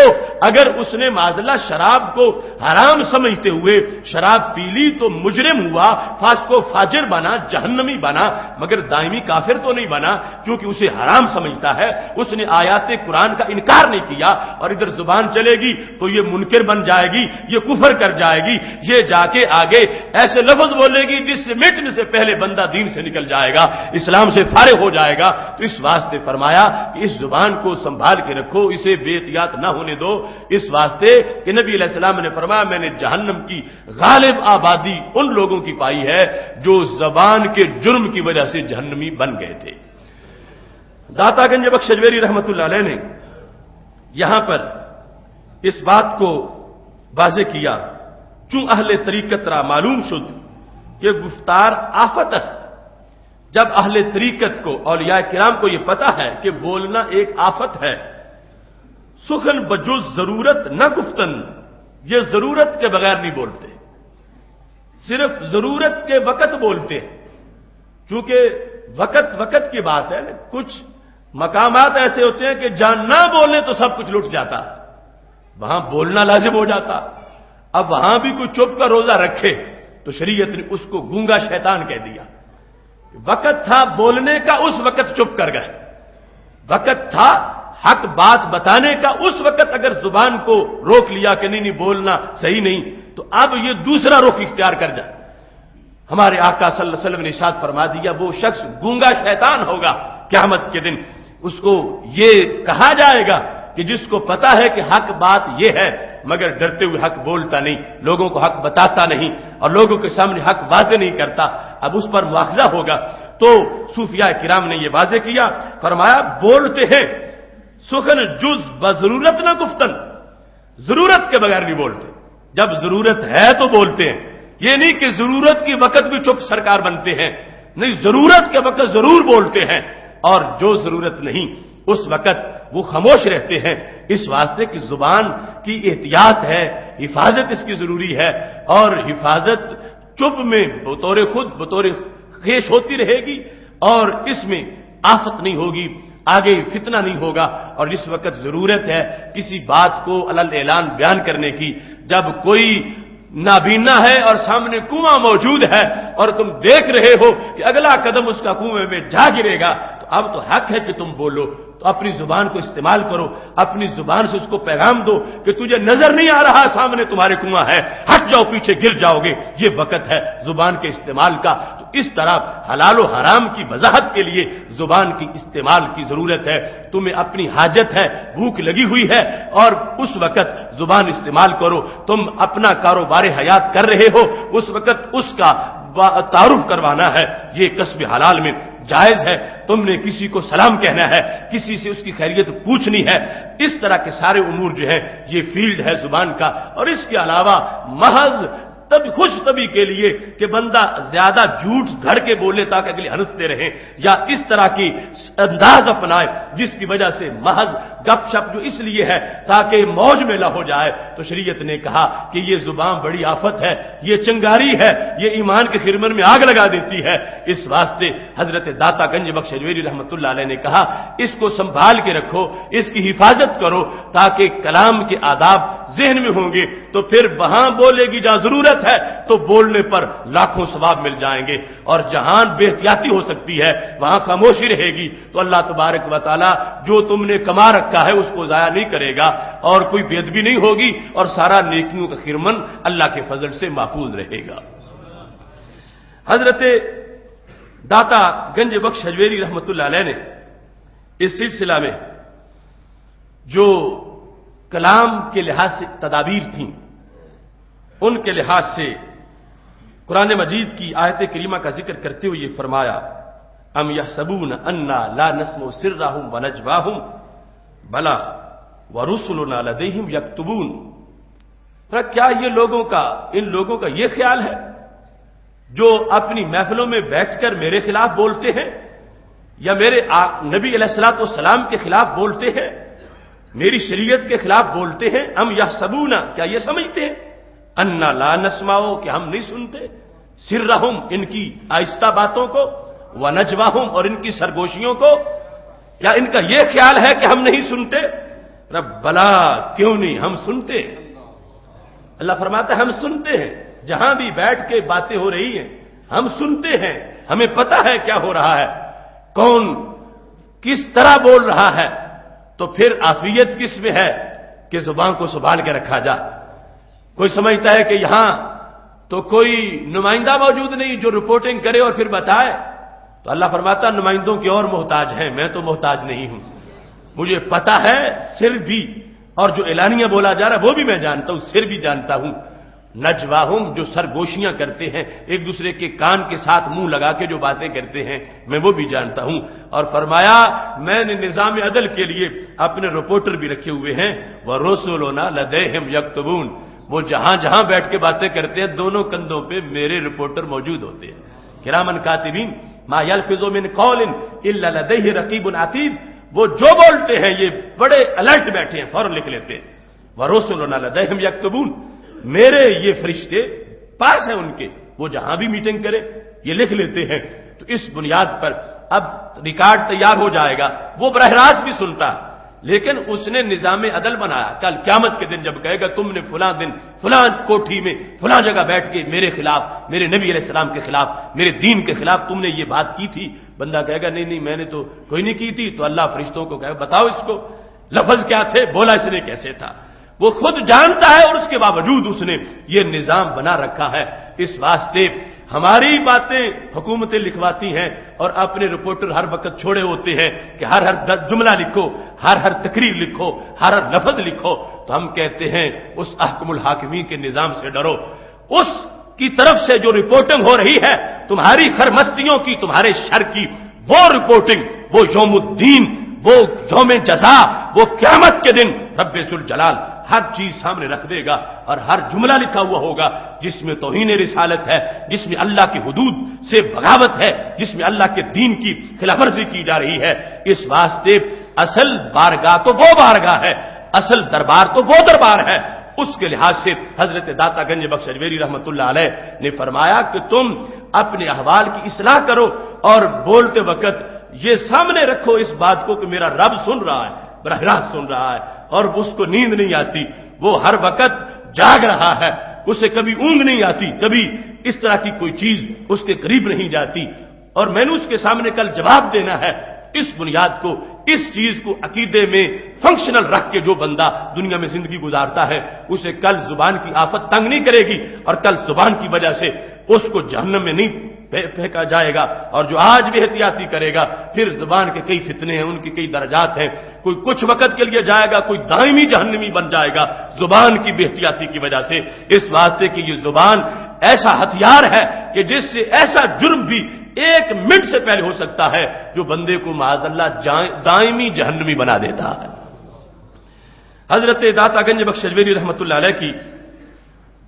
اگر اس نے معذلہ شراب کو حرام سمجھتے ہوئے شراب پی لی تو مجرم ہوا، فاسق و فاجر بنا، جہنمی بنا، مگر دائمی کافر تو نہیں بنا، کیونکہ اسے حرام سمجھتا ہے، اس نے آیات قرآن کا انکار نہیں کیا اور ادھر زبان زبان چلے گی تو یہ منکر بن جائے گی، یہ کفر کر جائے گی، یہ جا کے آگے ایسے لفظ بولے گی جس سے مٹنے سے پہلے بندہ دین سے نکل جائے گا، اسلام سے فارغ ہو جائے گا۔ تو اس واسطے فرمایا کہ اس زبان کو سنبھال کے رکھو، اسے بے احتیاط نہ ہونے دو، اس واسطے کہ نبی علیہ السلام نے فرمایا میں نے جہنم کی غالب آبادی ان لوگوں کی پائی ہے جو زبان کے جرم کی وجہ سے جہنمی بن گئے تھے۔ داتا گنج بخش اجمیری رحمت اللہ علیہ نے یہاں پر اس بات کو واضح کیا، چون اہل طریقت را معلوم شد کہ گفتار آفت است۔ جب اہل طریقت کو، اولیاء کرام کو یہ پتا ہے کہ بولنا ایک آفت ہے، سخن بجز ضرورت نہ گفتن، یہ ضرورت کے بغیر نہیں بولتے، صرف ضرورت کے وقت بولتے ہیں، چونکہ وقت کی بات ہے، کچھ مقامات ایسے ہوتے ہیں کہ جہاں نہ بولنے تو سب کچھ لٹ جاتا، وہاں بولنا لازم ہو جاتا۔ اب وہاں بھی کوئی چپ کا روزہ رکھے تو شریعت نے اس کو گونگا شیطان کہہ دیا۔ وقت تھا بولنے کا، اس وقت چپ کر گئے، وقت تھا حق بات بتانے کا، اس وقت اگر زبان کو روک لیا کہ نہیں بولنا صحیح نہیں، تو اب یہ دوسرا رخ اختیار کر جائے۔ ہمارے آقا صلی اللہ علیہ وسلم نے ارشاد فرما دیا وہ شخص گونگا شیطان ہوگا قیامت کے دن، اس کو یہ کہا جائے گا کہ جس کو پتا ہے کہ حق بات یہ ہے مگر ڈرتے ہوئے حق بولتا نہیں، لوگوں کو حق بتاتا نہیں اور لوگوں کے سامنے حق واضح نہیں کرتا، اب اس پر مواخذہ ہوگا۔ تو صوفیاء کرام نے یہ واضح کیا، فرمایا بولتے ہیں سخن جز بضرورت نہ گفتن، ضرورت کے بغیر نہیں بولتے، جب ضرورت ہے تو بولتے ہیں، یہ نہیں کہ ضرورت کی وقت بھی چپ سرکار بنتے ہیں، نہیں، ضرورت کے وقت ضرور بولتے ہیں، اور جو ضرورت نہیں اس وقت وہ خاموش رہتے ہیں، اس واسطے کی زبان کی احتیاط ہے، حفاظت اس کی ضروری ہے، اور حفاظت چپ میں بطور خود بطور خیش ہوتی رہے گی، اور اس میں آفت نہیں ہوگی، آگے فتنہ نہیں ہوگا۔ اور اس وقت ضرورت ہے کسی بات کو علل اعلان بیان کرنے کی، جب کوئی نابینا ہے اور سامنے کنواں موجود ہے اور تم دیکھ رہے ہو کہ اگلا قدم اس کا کنویں میں جا گرے گا، تو اب تو حق ہے کہ تم بولو، تو اپنی زبان کو استعمال کرو، اپنی زبان سے اس کو پیغام دو کہ تجھے نظر نہیں آ رہا سامنے تمہارے کنواں ہے، ہٹ جاؤ، پیچھے گر جاؤ گے، یہ وقت ہے زبان کے استعمال کا۔ تو اس طرح حلال و حرام کی وضاحت کے لیے زبان کی استعمال کی ضرورت ہے۔ تمہیں اپنی حاجت ہے، بھوک لگی ہوئی ہے، اور اس وقت زبان استعمال کرو۔ تم اپنا کاروبار حیات کر رہے ہو، اس وقت اس کا تعارف کروانا ہے، یہ کسب حلال میں جائز ہے۔ تم نے کسی کو سلام کہنا ہے، کسی سے اس کی خیریت پوچھنی ہے، اس طرح کے سارے امور جو ہیں یہ فیلڈ ہے زبان کا۔ اور اس کے علاوہ محض خوش طبی کے لیے کہ بندہ زیادہ جھوٹ گھڑ کے بولے تاکہ اگلے ہنستے رہیں، یا اس طرح کی انداز اپنائے جس کی وجہ سے محض گپ شپ جو اس لیے ہے تاکہ موج میں نہ ہو جائے، تو شریعت نے کہا کہ یہ زبان بڑی آفت ہے، یہ چنگاری ہے، یہ ایمان کے خرمن میں آگ لگا دیتی ہے۔ اس واسطے حضرت داتا گنج بخش اجمیری رحمت اللہ علیہ نے کہا اس کو سنبھال کے رکھو، اس کی حفاظت کرو، تاکہ کلام کے آداب ذہن میں ہوں گے تو پھر وہاں بولے گی جہاں ضرورت ہے تو بولنے پر لاکھوں ثواب مل جائیں گے، اور جہاں بے احتیاطی ہو سکتی ہے وہاں خاموشی رہے گی تو اللہ تبارک و تعالی جو تم نے کما رکھا ہے اس کو ضائع نہیں کرے گا، اور کوئی بے ادبی نہیں ہوگی، اور سارا نیکیوں کا خرمن اللہ کے فضل سے محفوظ رہے گا۔ حضرت داتا گنج بخش اجمیری رحمت اللہ علیہ نے اس سلسلہ میں جو کلام کے لحاظ سے تدابیر تھیں، ان کے لحاظ سے قرآن مجید کی آیت کریمہ کا ذکر کرتے ہوئے یہ فرمایا ام یحسبون انا لا نسمع سرهم ونجواهم بلا ورسلنا لدیہم یکتبون۔ کیا یہ ان لوگوں کا یہ خیال ہے جو اپنی محفلوں میں بیٹھ کر میرے خلاف بولتے ہیں یا میرے نبی علیہ الصلوۃ والسلام کے خلاف بولتے ہیں، میری شریعت کے خلاف بولتے ہیں؟ ام یحسبون، کیا یہ سمجھتے ہیں انا لا نسمع کہ ہم نہیں سنتے، سرہم ان کی آہستہ باتوں کو، ونجواہم اور ان کی سرگوشیوں کو، کیا ان کا یہ خیال ہے کہ ہم نہیں سنتے؟ رب بلا، کیوں نہیں، ہم سنتے ہیں۔ اللہ فرماتا ہے ہم سنتے ہیں، جہاں بھی بیٹھ کے باتیں ہو رہی ہیں ہم سنتے ہیں، ہمیں پتا ہے کیا ہو رہا ہے، کون کس طرح بول رہا ہے۔ تو پھر عافیت کس میں ہے کہ زبان کو سنبھال کے رکھا جائے۔ کوئی سمجھتا ہے کہ یہاں تو کوئی نمائندہ موجود نہیں جو رپورٹنگ کرے اور پھر بتائے، تو اللہ فرماتا نمائندوں کے اور محتاج ہیں، میں تو محتاج نہیں ہوں، مجھے پتا ہے سر بھی، اور جو اعلانیہ بولا جا رہا ہے وہ بھی میں جانتا ہوں، سر بھی جانتا ہوں۔ نجواہم جو سرگوشیاں کرتے ہیں، ایک دوسرے کے کان کے ساتھ منہ لگا کے جو باتیں کرتے ہیں، میں وہ بھی جانتا ہوں۔ اور فرمایا میں نے نظام عدل کے لیے اپنے رپورٹر بھی رکھے ہوئے ہیں، وَرُسُلُنَا لَدَيْهِمْ يَكْتُبُونَ، وہ جہاں جہاں بیٹھ کے باتیں کرتے ہیں دونوں کندھوں پہ میرے رپورٹر موجود ہوتے ہیں۔ کرامن کاتبین ما یلفظ من قول الا لدیہ رقیب عتید، وہ جو بولتے ہیں یہ بڑے الرٹ بیٹھے ہیں، فوراً لکھ لیتے ہیں۔ وَرُسُلُنَا لَدَيْهِمْ يَكْتُبُونَ، میرے یہ فرشتے پاس ہیں ان کے، وہ جہاں بھی میٹنگ کرے یہ لکھ لیتے ہیں۔ تو اس بنیاد پر اب ریکارڈ تیار ہو جائے گا، وہ براہ راست بھی سنتا، لیکن اس نے نظام عدل بنایا۔ کل قیامت کے دن جب کہے گا تم نے فلاں دن فلاں کوٹھی میں فلاں جگہ بیٹھ کے میرے خلاف، میرے نبی علیہ السلام کے خلاف، میرے دین کے خلاف تم نے یہ بات کی تھی، بندہ کہے گا نہیں میں نے تو کوئی نہیں کی تھی، تو اللہ فرشتوں کو کہے بتاؤ اس کو لفظ کیا تھے، بولا اس نے کیسے تھا۔ وہ خود جانتا ہے اور اس کے باوجود اس نے یہ نظام بنا رکھا ہے۔ اس واسطے ہماری باتیں حکومتیں لکھواتی ہیں اور اپنے رپورٹر ہر وقت چھوڑے ہوتے ہیں کہ ہر جملہ لکھو، ہر تقریر لکھو، ہر لفظ لکھو، تو ہم کہتے ہیں اس احکم الحاکمین کے نظام سے ڈرو۔ اس کی طرف سے جو رپورٹنگ ہو رہی ہے تمہاری خرمستیوں کی، تمہارے شر کی، وہ رپورٹنگ، وہ یوم الدین، وہ یوم جزا، وہ قیامت کے دن رب ذوالجلال ہر چیز سامنے رکھ دے گا، اور ہر جملہ لکھا ہوا ہوگا جس میں توہین رسالت ہے، جس میں اللہ کی حدود سے بغاوت ہے، جس میں اللہ کے دین کی خلاف ورزی کی جا رہی ہے۔ اس واسطے اصل بارگاہ تو وہ بارگاہ ہے، اصل دربار تو وہ دربار ہے۔ اس کے لحاظ سے حضرت داتا گنج بخش اجمیری رحمۃ اللہ علیہ نے فرمایا کہ تم اپنے احوال کی اصلاح کرو اور بولتے وقت یہ سامنے رکھو اس بات کو کہ میرا رب سن رہا ہے، براہ راست سن رہا ہے، اور اس کو نیند نہیں آتی، وہ ہر وقت جاگ رہا ہے، اسے کبھی اونگ نہیں آتی، کبھی اس طرح کی کوئی چیز اس کے قریب نہیں جاتی، اور میں نے اس کے سامنے کل جواب دینا ہے۔ اس بنیاد کو، اس چیز کو عقیدے میں فنکشنل رکھ کے جو بندہ دنیا میں زندگی گزارتا ہے اسے کل زبان کی آفت تنگ نہیں کرے گی، اور کل زبان کی وجہ سے اس کو جہنم میں نہیں پھینکا جائے گا، اور جو آج بھی احتیاطی کرے گا پھر زبان کے کئی فتنے ہیں، ان کے کئی درجات ہیں، کوئی کچھ وقت کے لیے جائے گا، کوئی دائمی جہنمی بن جائے گا زبان کی بے احتیاطی کی وجہ سے۔ اس واسطے کہ یہ زبان ایسا ہتھیار ہے کہ جس سے ایسا جرم بھی 1 منٹ سے پہلے ہو سکتا ہے جو بندے کو معاذ اللہ دائمی جہنمی بنا دیتا ہے۔ حضرت داتا گنج بخش اجمیری رحمۃ اللہ علیہ کی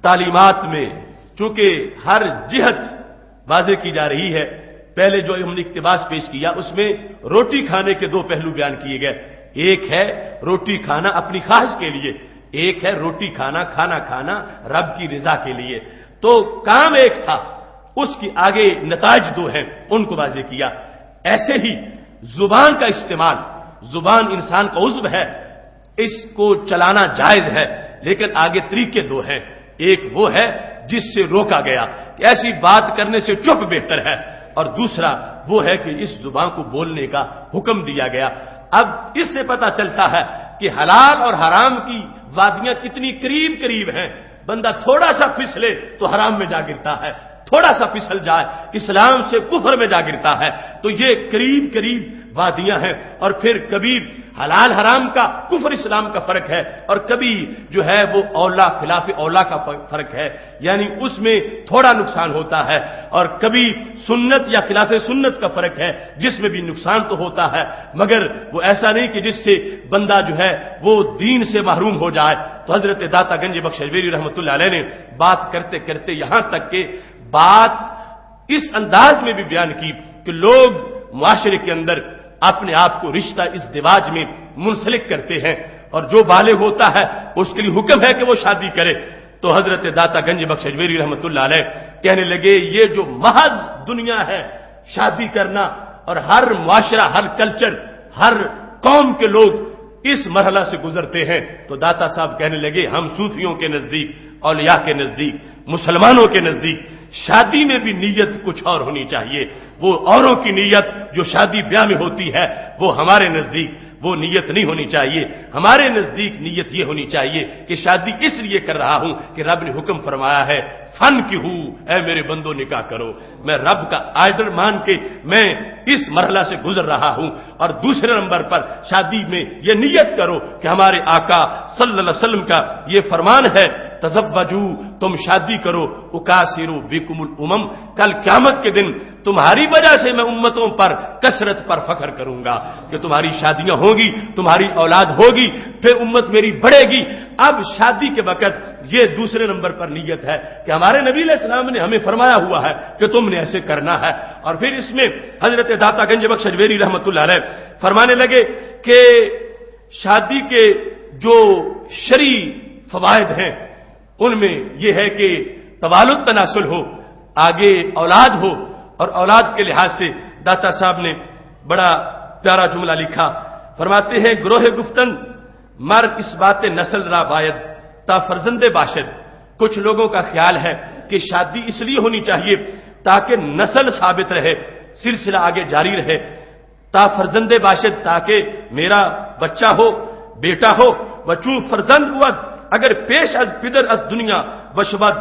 تعلیمات میں چونکہ ہر جہت واضح کی جا رہی ہے، پہلے جو ہم نے اقتباس پیش کیا اس میں روٹی کھانے کے 2 پہلو بیان کیے گئے، ایک ہے روٹی کھانا اپنی خواہش کے لیے، ایک ہے روٹی کھانا کھانا رب کی رضا کے لیے۔ تو کام ایک تھا، اس کی آگے نتائج 2 ہیں، ان کو واضح کیا۔ ایسے ہی زبان کا استعمال، زبان انسان کا عضو ہے، اس کو چلانا جائز ہے، لیکن آگے طریقے 2 ہیں، ایک وہ ہے جس سے روکا گیا کہ ایسی بات کرنے سے چپ بہتر ہے، اور دوسرا وہ ہے کہ اس زبان کو بولنے کا حکم دیا گیا۔ اب اس سے پتہ چلتا ہے کہ حلال اور حرام کی وادیاں کتنی قریب قریب ہیں، بندہ تھوڑا سا پھسلے تو حرام میں جا گرتا ہے، تھوڑا سا پھسل جائے اسلام سے کفر میں جا گرتا ہے۔ تو یہ قریب قریب وادیاں ہیں، اور پھر کبھی حلال حرام کا کفر اسلام کا فرق ہے، اور کبھی جو ہے وہ اولا خلاف اولا کا فرق ہے، یعنی اس میں تھوڑا نقصان ہوتا ہے، اور کبھی سنت یا خلاف سنت کا فرق ہے جس میں بھی نقصان تو ہوتا ہے، مگر وہ ایسا نہیں کہ جس سے بندہ جو ہے وہ دین سے محروم ہو جائے۔ تو حضرت داتا گنج بخش اجمیری رحمۃ اللہ علیہ نے بات کرتے کرتے یہاں تک کہ بات اس انداز میں بھی بیان کی کہ لوگ معاشرے کے اندر اپنے آپ کو رشتہ ازدواج میں منسلک کرتے ہیں، اور جو بالغ ہوتا ہے اس کے لیے حکم ہے کہ وہ شادی کرے۔ تو حضرت داتا گنج بخش اجمیری رحمۃ اللہ علیہ کہنے لگے یہ جو محض دنیا ہے شادی کرنا، اور ہر معاشرہ، ہر کلچر، ہر قوم کے لوگ اس مرحلہ سے گزرتے ہیں، تو داتا صاحب کہنے لگے ہم صوفیوں کے نزدیک، اولیاء کے نزدیک، مسلمانوں کے نزدیک شادی میں بھی نیت کچھ اور ہونی چاہیے۔ وہ اوروں کی نیت جو شادی بیاہ میں ہوتی ہے وہ ہمارے نزدیک وہ نیت نہیں ہونی چاہیے. ہمارے نزدیک نیت یہ ہونی چاہیے کہ شادی اس لیے کر رہا ہوں کہ رب نے حکم فرمایا ہے فن کی ہوں اے میرے بندو نکاح کرو. میں رب کا آرڈر مان کے میں اس مرحلہ سے گزر رہا ہوں. اور دوسرے نمبر پر شادی میں یہ نیت کرو کہ ہمارے آقا صلی اللہ علیہ وسلم کا یہ فرمان ہے تزوجو تم شادی کرو اکاسرو بکم الامم. کل قیامت کے دن تمہاری وجہ سے میں امتوں پر کثرت پر فخر کروں گا کہ تمہاری شادیاں ہوگی, تمہاری اولاد ہوگی, پھر امت میری بڑھے گی. اب شادی کے وقت یہ دوسرے نمبر پر نیت ہے کہ ہمارے نبی علیہ السلام نے ہمیں فرمایا ہوا ہے کہ تم نے ایسے کرنا ہے. اور پھر اس میں حضرت داتا گنج بخش اجمیری رحمۃ اللہ علیہ فرمانے لگے کہ شادی کے جو شرعی فوائد ہیں ان میں یہ ہے کہ توالد تناسل ہو, آگے اولاد ہو. اور اولاد کے لحاظ سے داتا صاحب نے بڑا پیارا جملہ لکھا, فرماتے ہیں گروہ گفتن مر اس بات نسل را باید تا فرزند باشد. کچھ لوگوں کا خیال ہے کہ شادی اس لیے ہونی چاہیے تاکہ نسل ثابت رہے, سلسلہ آگے جاری رہے. تا فرزند باشد تاکہ میرا بچہ ہو, بیٹا ہو. وچوں فرزند ود اگر پیش از پدر از دنیا وشبد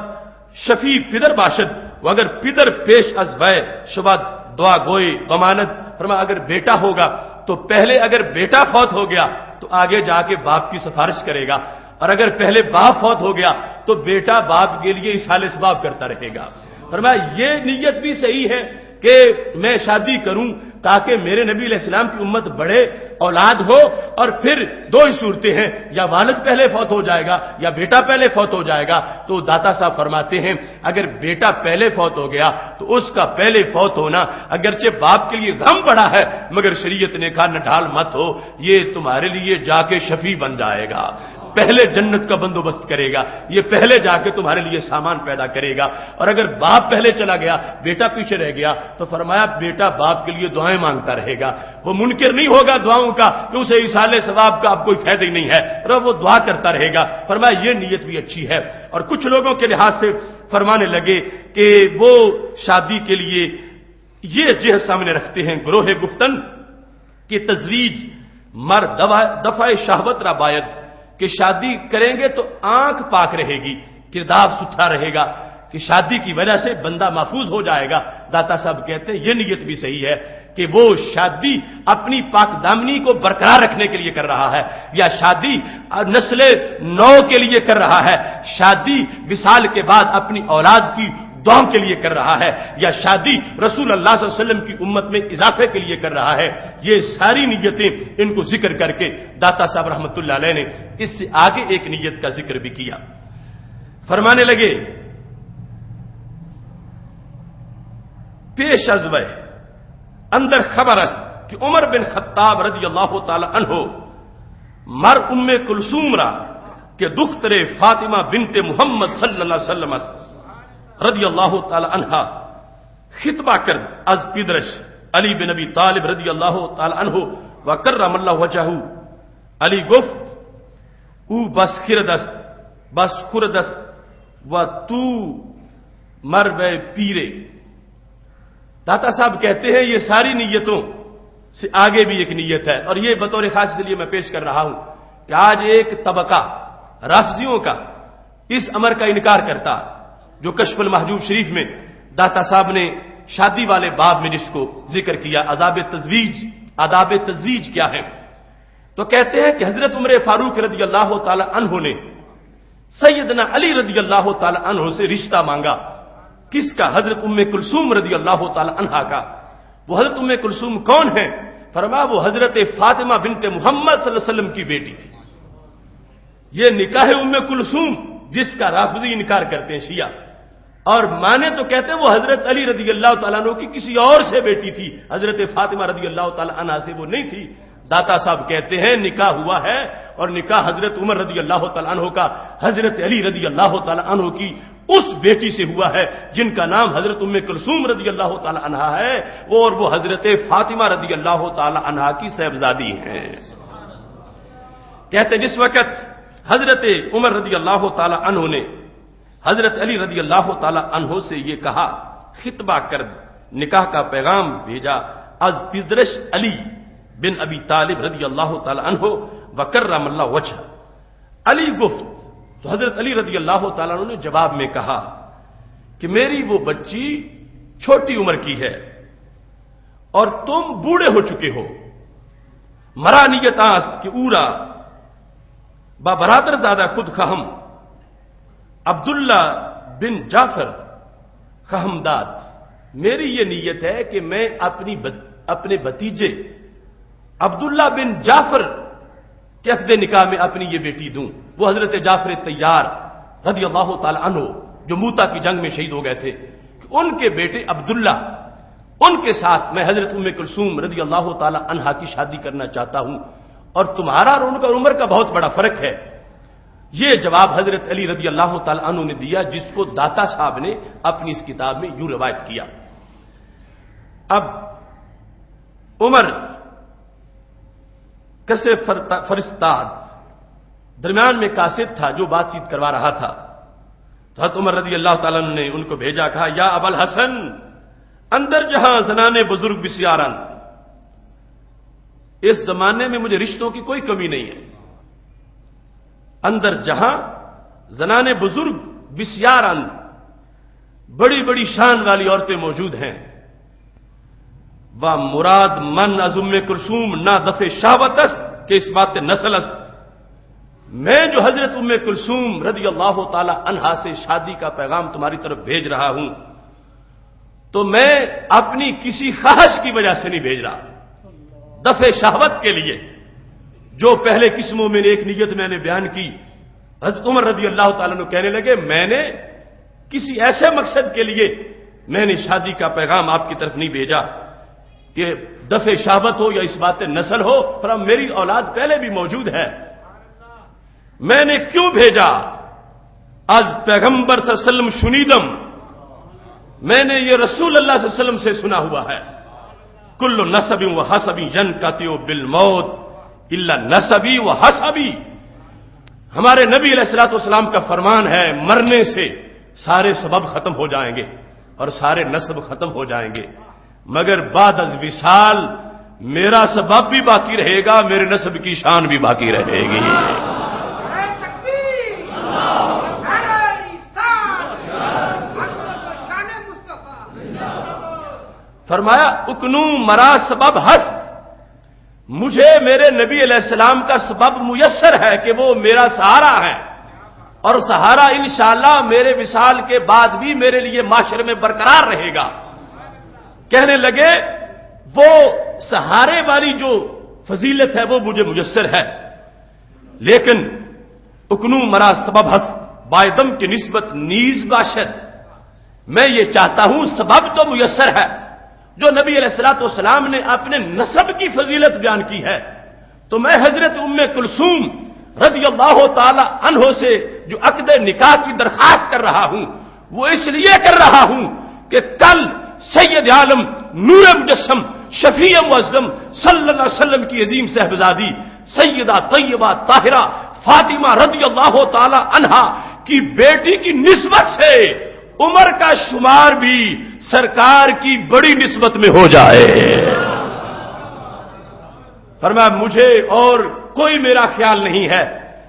شفیع پدر باشد و اگر پدر پیش از وے شبد دعا گوئے ضمانت. فرما اگر بیٹا ہوگا تو پہلے اگر بیٹا فوت ہو گیا تو آگے جا کے باپ کی سفارش کرے گا, اور اگر پہلے باپ فوت ہو گیا تو بیٹا باپ کے لیے اصحال اسباب کرتا رہے گا. فرمایا یہ نیت بھی صحیح ہے کہ میں شادی کروں تاکہ میرے نبی علیہ السلام کی امت بڑھے, اولاد ہو. اور پھر دو ہی صورتیں ہیں, یا والد پہلے فوت ہو جائے گا یا بیٹا پہلے فوت ہو جائے گا. تو داتا صاحب فرماتے ہیں اگر بیٹا پہلے فوت ہو گیا تو اس کا پہلے فوت ہونا اگرچہ باپ کے لیے غم بڑا ہے, مگر شریعت نے کہا نہ ڈھال مت ہو, یہ تمہارے لیے جا کے شفیع بن جائے گا, پہلے جنت کا بندوبست کرے گا, یہ پہلے جا کے تمہارے لیے سامان پیدا کرے گا. اور اگر باپ پہلے چلا گیا بیٹا پیچھے رہ گیا تو فرمایا بیٹا باپ کے لیے دعائیں مانگتا رہے گا, وہ منکر نہیں ہوگا دعاؤں کا کہ اسے اصحال ثواب کا اب کوئی فائدہ ہی نہیں ہے, اور وہ دعا کرتا رہے گا. فرمایا یہ نیت بھی اچھی ہے. اور کچھ لوگوں کے لحاظ سے فرمانے لگے کہ وہ شادی کے لیے یہ جہد سامنے رکھتے ہیں گروہ گفتن کہ تزویج مر دفع شہوت را باید, کہ شادی کریں گے تو آنکھ پاک رہے گی, کردار ستھرا رہے گا, کہ شادی کی وجہ سے بندہ محفوظ ہو جائے گا. داتا صاحب کہتے ہیں یہ نیت بھی صحیح ہے کہ وہ شادی اپنی پاک دامنی کو برقرار رکھنے کے لیے کر رہا ہے, یا شادی نسل نو کے لیے کر رہا ہے, شادی وصال کے بعد اپنی اولاد کی دعاؤں کے لیے کر رہا ہے, یا شادی رسول اللہ صلی اللہ علیہ وسلم کی امت میں اضافے کے لیے کر رہا ہے. یہ ساری نیتیں ان کو ذکر کر کے داتا صاحب رحمۃ اللہ علیہ نے اس سے آگے ایک نیت کا ذکر بھی کیا. فرمانے لگے پیش از وے اندر خبر است کہ عمر بن خطاب رضی اللہ تعالی عنہ مر ام کلثوم را کہ دختر فاطمہ بنت محمد صلی اللہ علیہ وسلم رضی اللہ تعالی عنہ خطبہ کرد از پیدرش علی بن ابی طالب رضی اللہ تعالی عنہ و کرم اللہ وجہہ. علی گفت او بس خردست بس خردست و تو مر و پیرے. داتا صاحب کہتے ہیں یہ ساری نیتوں سے آگے بھی ایک نیت ہے, اور یہ بطور خاص اس لیے میں پیش کر رہا ہوں کہ آج ایک طبقہ رافضیوں کا اس امر کا انکار کرتا جو کشف المحجوب شریف میں داتا صاحب نے شادی والے باب میں جس کو ذکر کیا آداب تزویج کیا ہے, تو کہتے ہیں کہ حضرت عمر فاروق رضی اللہ تعالی عنہ نے سیدنا علی رضی اللہ تعالی عنہ سے رشتہ مانگا. کس کا؟ حضرت ام کلثوم رضی اللہ تعالی عنہا کا. وہ حضرت ام کلثوم کون ہے؟ فرمایا وہ حضرت فاطمہ بنت محمد صلی اللہ علیہ وسلم کی بیٹی تھی. یہ نکاح ام کلثوم جس کا رافضی انکار کرتے ہیں شیعہ, اور مانے تو کہتے ہیں وہ حضرت علی رضی اللہ تعالیٰ عنہ کی کسی اور سے بیٹی تھی, حضرت فاطمہ رضی اللہ تعالیٰ عنہ سے وہ نہیں تھی. داتا صاحب کہتے ہیں نکاح ہوا ہے, اور نکاح حضرت عمر رضی اللہ تعالیٰ عنہ کا حضرت علی رضی اللہ تعالیٰ عنہ کی اس بیٹی سے ہوا ہے جن کا نام حضرت ام کلثوم رضی اللہ تعالیٰ عنہ ہے, اور وہ حضرت فاطمہ رضی اللہ تعالیٰ عنہ کی صاحبزادی ہیں. کہتے ہیں جس وقت حضرت عمر رضی اللہ تعالیٰ عنہ نے حضرت علی رضی اللہ تعالی عنہ سے یہ کہا, خطبہ کر نکاح کا پیغام بھیجا از پیدرش علی بن ابی طالب رضی اللہ تعالی عنہ وکرم اللہ وجہ. علی گفت تو حضرت علی رضی اللہ تعالیٰ عنہ نے جواب میں کہا کہ میری وہ بچی چھوٹی عمر کی ہے اور تم بوڑھے ہو چکے ہو. مرانیت آست کہ اورا با برادر زادہ خود خہم عبداللہ بن جعفر خہمداد. میری یہ نیت ہے کہ میں اپنے بھتیجے عبداللہ بن جعفر کے عقد نکاح میں اپنی یہ بیٹی دوں. وہ حضرت جعفر طیار رضی اللہ تعالی عنہ جو موتا کی جنگ میں شہید ہو گئے تھے، ان کے بیٹے عبداللہ، ان کے ساتھ میں حضرت ام کلثوم رضی اللہ تعالی عنہا کی شادی کرنا چاہتا ہوں، اور تمہارا اور ان کا عمر کا بہت بڑا فرق ہے. یہ جواب حضرت علی رضی اللہ تعالی عنہ نے دیا، جس کو داتا صاحب نے اپنی اس کتاب میں یوں روایت کیا. اب عمر کسے فرستاد، درمیان میں قاصد تھا جو بات چیت کروا رہا تھا. تو حضرت عمر رضی اللہ تعالیٰ نے ان کو بھیجا، کہا یا ابا الحسن اندر جہاں زنانے بزرگ بسیارن. اس زمانے میں مجھے رشتوں کی کوئی کمی نہیں ہے. اندر جہاں زنانے بزرگ بسیارن، بڑی بڑی شان والی عورتیں موجود ہیں. و مراد من از ام کلثوم نہ دفع شہوت است کہ اس بات نسل است. میں جو حضرت ام کلثوم رضی اللہ تعالی عنہا سے شادی کا پیغام تمہاری طرف بھیج رہا ہوں تو میں اپنی کسی خواہش کی وجہ سے نہیں بھیج رہا، دفع شہوت کے لیے. جو پہلے قسموں میں ایک نیت میں نے بیان کی، حضرت عمر رضی اللہ تعالیٰ نے کہنے لگے میں نے کسی ایسے مقصد کے لیے میں نے شادی کا پیغام آپ کی طرف نہیں بھیجا کہ دفع شہوت ہو یا اس بات نسل ہو، پر اب میری اولاد پہلے بھی موجود ہے. میں نے کیوں بھیجا؟ آج پیغمبر صلی اللہ علیہ وسلم شنیدم، میں نے یہ رسول اللہ صلی اللہ علیہ وسلم سے سنا ہوا ہے، کل نسب و حسبی ینقطع بالموت الا نسبی و حسبی. ہمارے نبی علیہ الصلوۃ والسلام کا فرمان ہے مرنے سے سارے سبب ختم ہو جائیں گے اور سارے نسب ختم ہو جائیں گے، مگر بعد از وصال میرا سبب بھی باقی رہے گا، میرے نسب کی شان بھی باقی رہے گی. فرمایا اکنو مرا سبب ہست، مجھے میرے نبی علیہ السلام کا سبب میسر ہے کہ وہ میرا سہارا ہے، اور سہارا انشاءاللہ میرے وصال کے بعد بھی میرے لیے معاشرے میں برقرار رہے گا. کہنے لگے وہ سہارے والی جو فضیلت ہے وہ مجھے میسر ہے، لیکن اکنو مرا سبب ہست بائدم کی نسبت نیز باشد. میں یہ چاہتا ہوں سبب تو میسر ہے، جو نبی علیہ الصلوۃ والسلام نے اپنے نسب کی فضیلت بیان کی ہے، تو میں حضرت ام کلثوم رضی اللہ تعالی عنہ سے جو عقد نکاح کی درخواست کر رہا ہوں وہ اس لیے کر رہا ہوں کہ کل سید عالم نور مجسم شفیع معظم صلی اللہ علیہ وسلم کی عظیم صاحبزادی سیدہ طیبہ طاہرہ فاطمہ رضی اللہ تعالی عنہا کی بیٹی کی نسبت سے عمر کا شمار بھی سرکار کی بڑی نسبت میں ہو جائے. فرمایا مجھے اور کوئی میرا خیال نہیں ہے،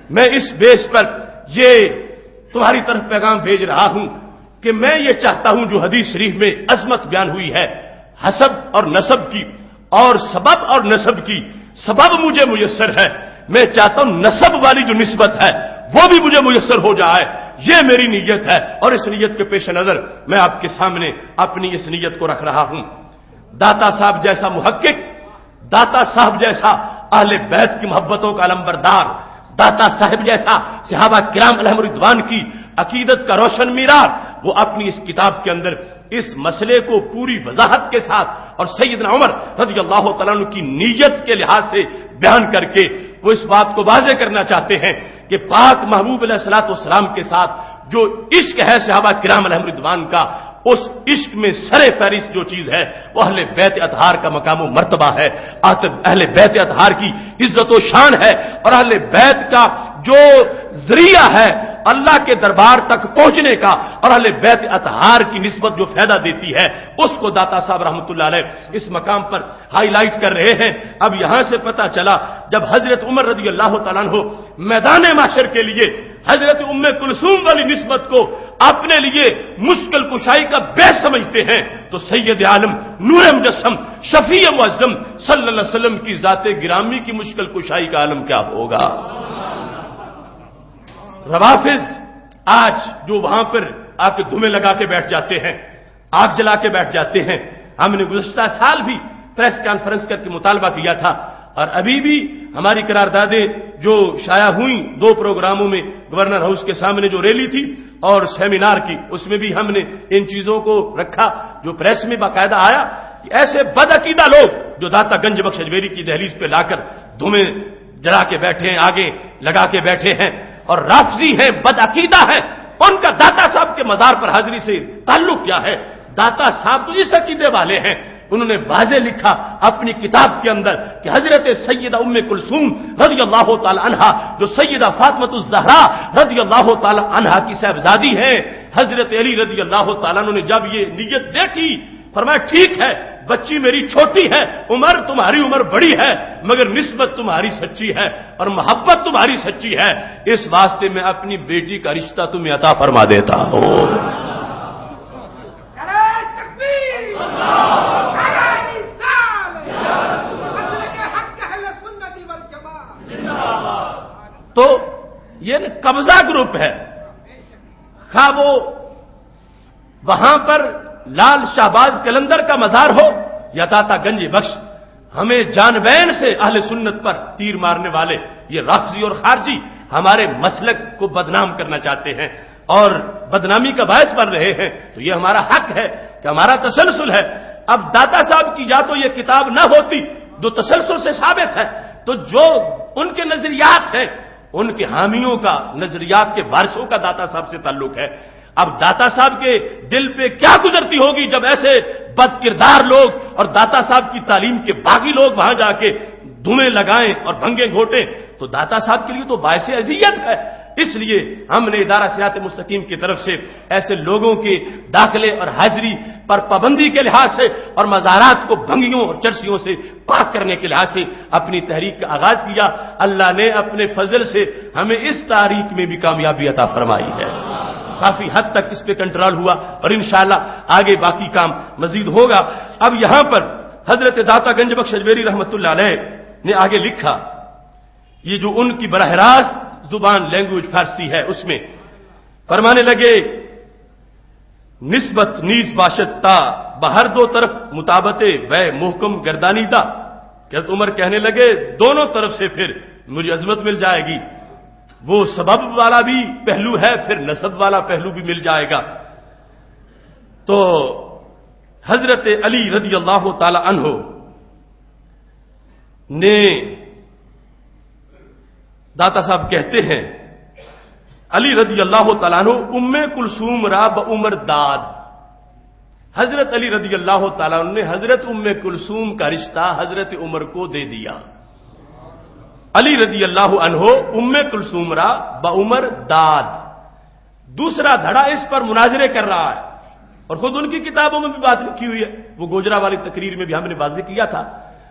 میں اس بیس پر یہ تمہاری طرف پیغام بھیج رہا ہوں کہ میں یہ چاہتا ہوں جو حدیث شریف میں عظمت بیان ہوئی ہے حسب اور نسب کی اور سبب اور نسب کی، سبب مجھے میسر ہے، میں چاہتا ہوں نسب والی جو نسبت ہے وہ بھی مجھے میسر ہو جائے. یہ میری نیت ہے، اور اس نیت کے پیش نظر میں آپ کے سامنے اپنی اس نیت کو رکھ رہا ہوں. داتا صاحب جیسا محقق، داتا صاحب جیسا اہل بیت کی محبتوں کا علمبردار، داتا صاحب جیسا صحابہ کرام علیہم رضوان کی عقیدت کا روشن معیار، وہ اپنی اس کتاب کے اندر اس مسئلے کو پوری وضاحت کے ساتھ اور سیدنا عمر رضی اللہ تعالیٰ عنہ کی نیت کے لحاظ سے بیان کر کے وہ اس بات کو واضح کرنا چاہتے ہیں کہ پاک محبوب علیہ الصلوۃ والسلام کے ساتھ جو عشق ہے صحابہ کرام علیہم رضوان کا، اس عشق میں سر فہرست جو چیز ہے وہ اہل بیت اطہار کا مقام و مرتبہ ہے، اہل بیت اطہار کی عزت و شان ہے، اور اہل بیت کا جو ذریعہ ہے اللہ کے دربار تک پہنچنے کا اور اہل بیت اطہار کی نسبت جو فائدہ دیتی ہے اس کو داتا صاحب رحمۃ اللہ علیہ اس مقام پر ہائی لائٹ کر رہے ہیں۔ اب یہاں سے پتہ چلا جب حضرت عمر رضی اللہ تعالیٰ عنہ میدان محشر کے لیے حضرت ام کلثوم والی نسبت کو اپنے لیے مشکل کشائی کا بیس سمجھتے ہیں تو سید عالم نور مجسم شفیع معظم صلی اللہ علیہ وسلم کی ذات گرامی کی مشکل کشائی کا عالم کیا ہوگا۔ روافض آج جو وہاں پر آ کے دھومے لگا کے بیٹھ جاتے ہیں، آگ جلا کے بیٹھ جاتے ہیں، ہم نے گزشتہ سال بھی پریس کانفرنس کر کے مطالبہ کیا تھا اور ابھی بھی ہماری قراردادیں جو شائع ہوئیں 2 پروگراموں میں، گورنر ہاؤس کے سامنے جو ریلی تھی اور سیمینار کی، اس میں بھی ہم نے ان چیزوں کو رکھا جو پریس میں باقاعدہ آیا کہ ایسے بدعقیدہ لوگ جو داتا گنج بخش اجمیری کی دہلیز پہ لا کر دھومے جلا کے بیٹھے ہیں، آگے لگا کے بیٹھے ہیں اور رافضی ہیں، بدعقیدہ ہیں، ان کا داتا صاحب کے مزار پر حاضری سے تعلق کیا ہے؟ داتا صاحب تو اس عقیدے والے ہیں، انہوں نے واضح لکھا اپنی کتاب کے اندر کہ حضرت سیدہ ام کلثوم رضی اللہ تعالی عنہا جو سیدہ فاطمہ الزہرا رضی اللہ تعالی عنہا کی صاحبزادی ہیں، حضرت علی رضی اللہ تعالیٰ عنہ نے جب یہ نیت دیکھی فرمایا ٹھیک ہے بچی میری چھوٹی ہے، عمر تمہاری عمر بڑی ہے، مگر نسبت تمہاری سچی ہے اور محبت تمہاری سچی ہے، اس واسطے میں اپنی بیٹی کا رشتہ تمہیں عطا فرما دیتا ہوں۔ تو یہ قبضہ گروپ ہے، خواہ وہ وہاں پر لال شہباز کلندر کا مزار ہو یا داتا گنج بخش، ہمیں جان بین سے اہل سنت پر تیر مارنے والے یہ رافضی اور خارجی ہمارے مسلک کو بدنام کرنا چاہتے ہیں اور بدنامی کا باعث بن رہے ہیں، تو یہ ہمارا حق ہے کہ ہمارا تسلسل ہے۔ اب داتا صاحب کی یا تو یہ کتاب نہ ہوتی جو تسلسل سے ثابت ہے، تو جو ان کے نظریات ہیں ان کے حامیوں کا، نظریات کے وارثوں کا داتا صاحب سے تعلق ہے۔ اب داتا صاحب کے دل پہ کیا گزرتی ہوگی جب ایسے بد کردار لوگ اور داتا صاحب کی تعلیم کے باقی لوگ وہاں جا کے دھومے لگائیں اور بھنگیں گھوٹیں، تو داتا صاحب کے لیے تو باعث اذیت ہے۔ اس لیے ہم نے ادارہ صراط مستقیم کی طرف سے ایسے لوگوں کے داخلے اور حاضری پر پابندی کے لحاظ سے اور مزارات کو بھنگیوں اور چرسیوں سے پاک کرنے کے لحاظ سے اپنی تحریک کا آغاز کیا۔ اللہ نے اپنے فضل سے ہمیں اس تاریخ میں بھی کامیابی عطا فرمائی ہے، کافی حد تک اس پہ کنٹرول ہوا اور انشاءاللہ آگے باقی کام مزید ہوگا۔ اب یہاں پر حضرت داتا گنج بخش اجمیری رحمۃ اللہ علیہ نے آگے لکھا، یہ جو ان کی براہ راست زبان لینگویج فارسی ہے اس میں فرمانے لگے، نسبت نیز باشد تا بہر دو طرف مطابت وے محکم گردانی دا، حضرت عمر کہنے لگے دونوں طرف سے پھر مجھے عظمت مل جائے گی، وہ سبب والا بھی پہلو ہے پھر نسب والا پہلو بھی مل جائے گا۔ تو حضرت علی رضی اللہ تعالی عنہ نے داتا صاحب کہتے ہیں علی رضی اللہ تعالیٰ عنہ ام کلثوم را بعمر داد، حضرت علی رضی اللہ تعالیٰ عنہ نے حضرت ام کلثوم کا رشتہ حضرت عمر کو دے دیا۔ علی رضی اللہ عنہ ام کلثوم را بعمر داد، دوسرا دھڑا اس پر مناظرے کر رہا ہے اور خود ان کی کتابوں میں بھی بات لکھی ہوئی ہے، وہ گوجرا والی تقریر میں بھی ہم نے واضح کیا تھا،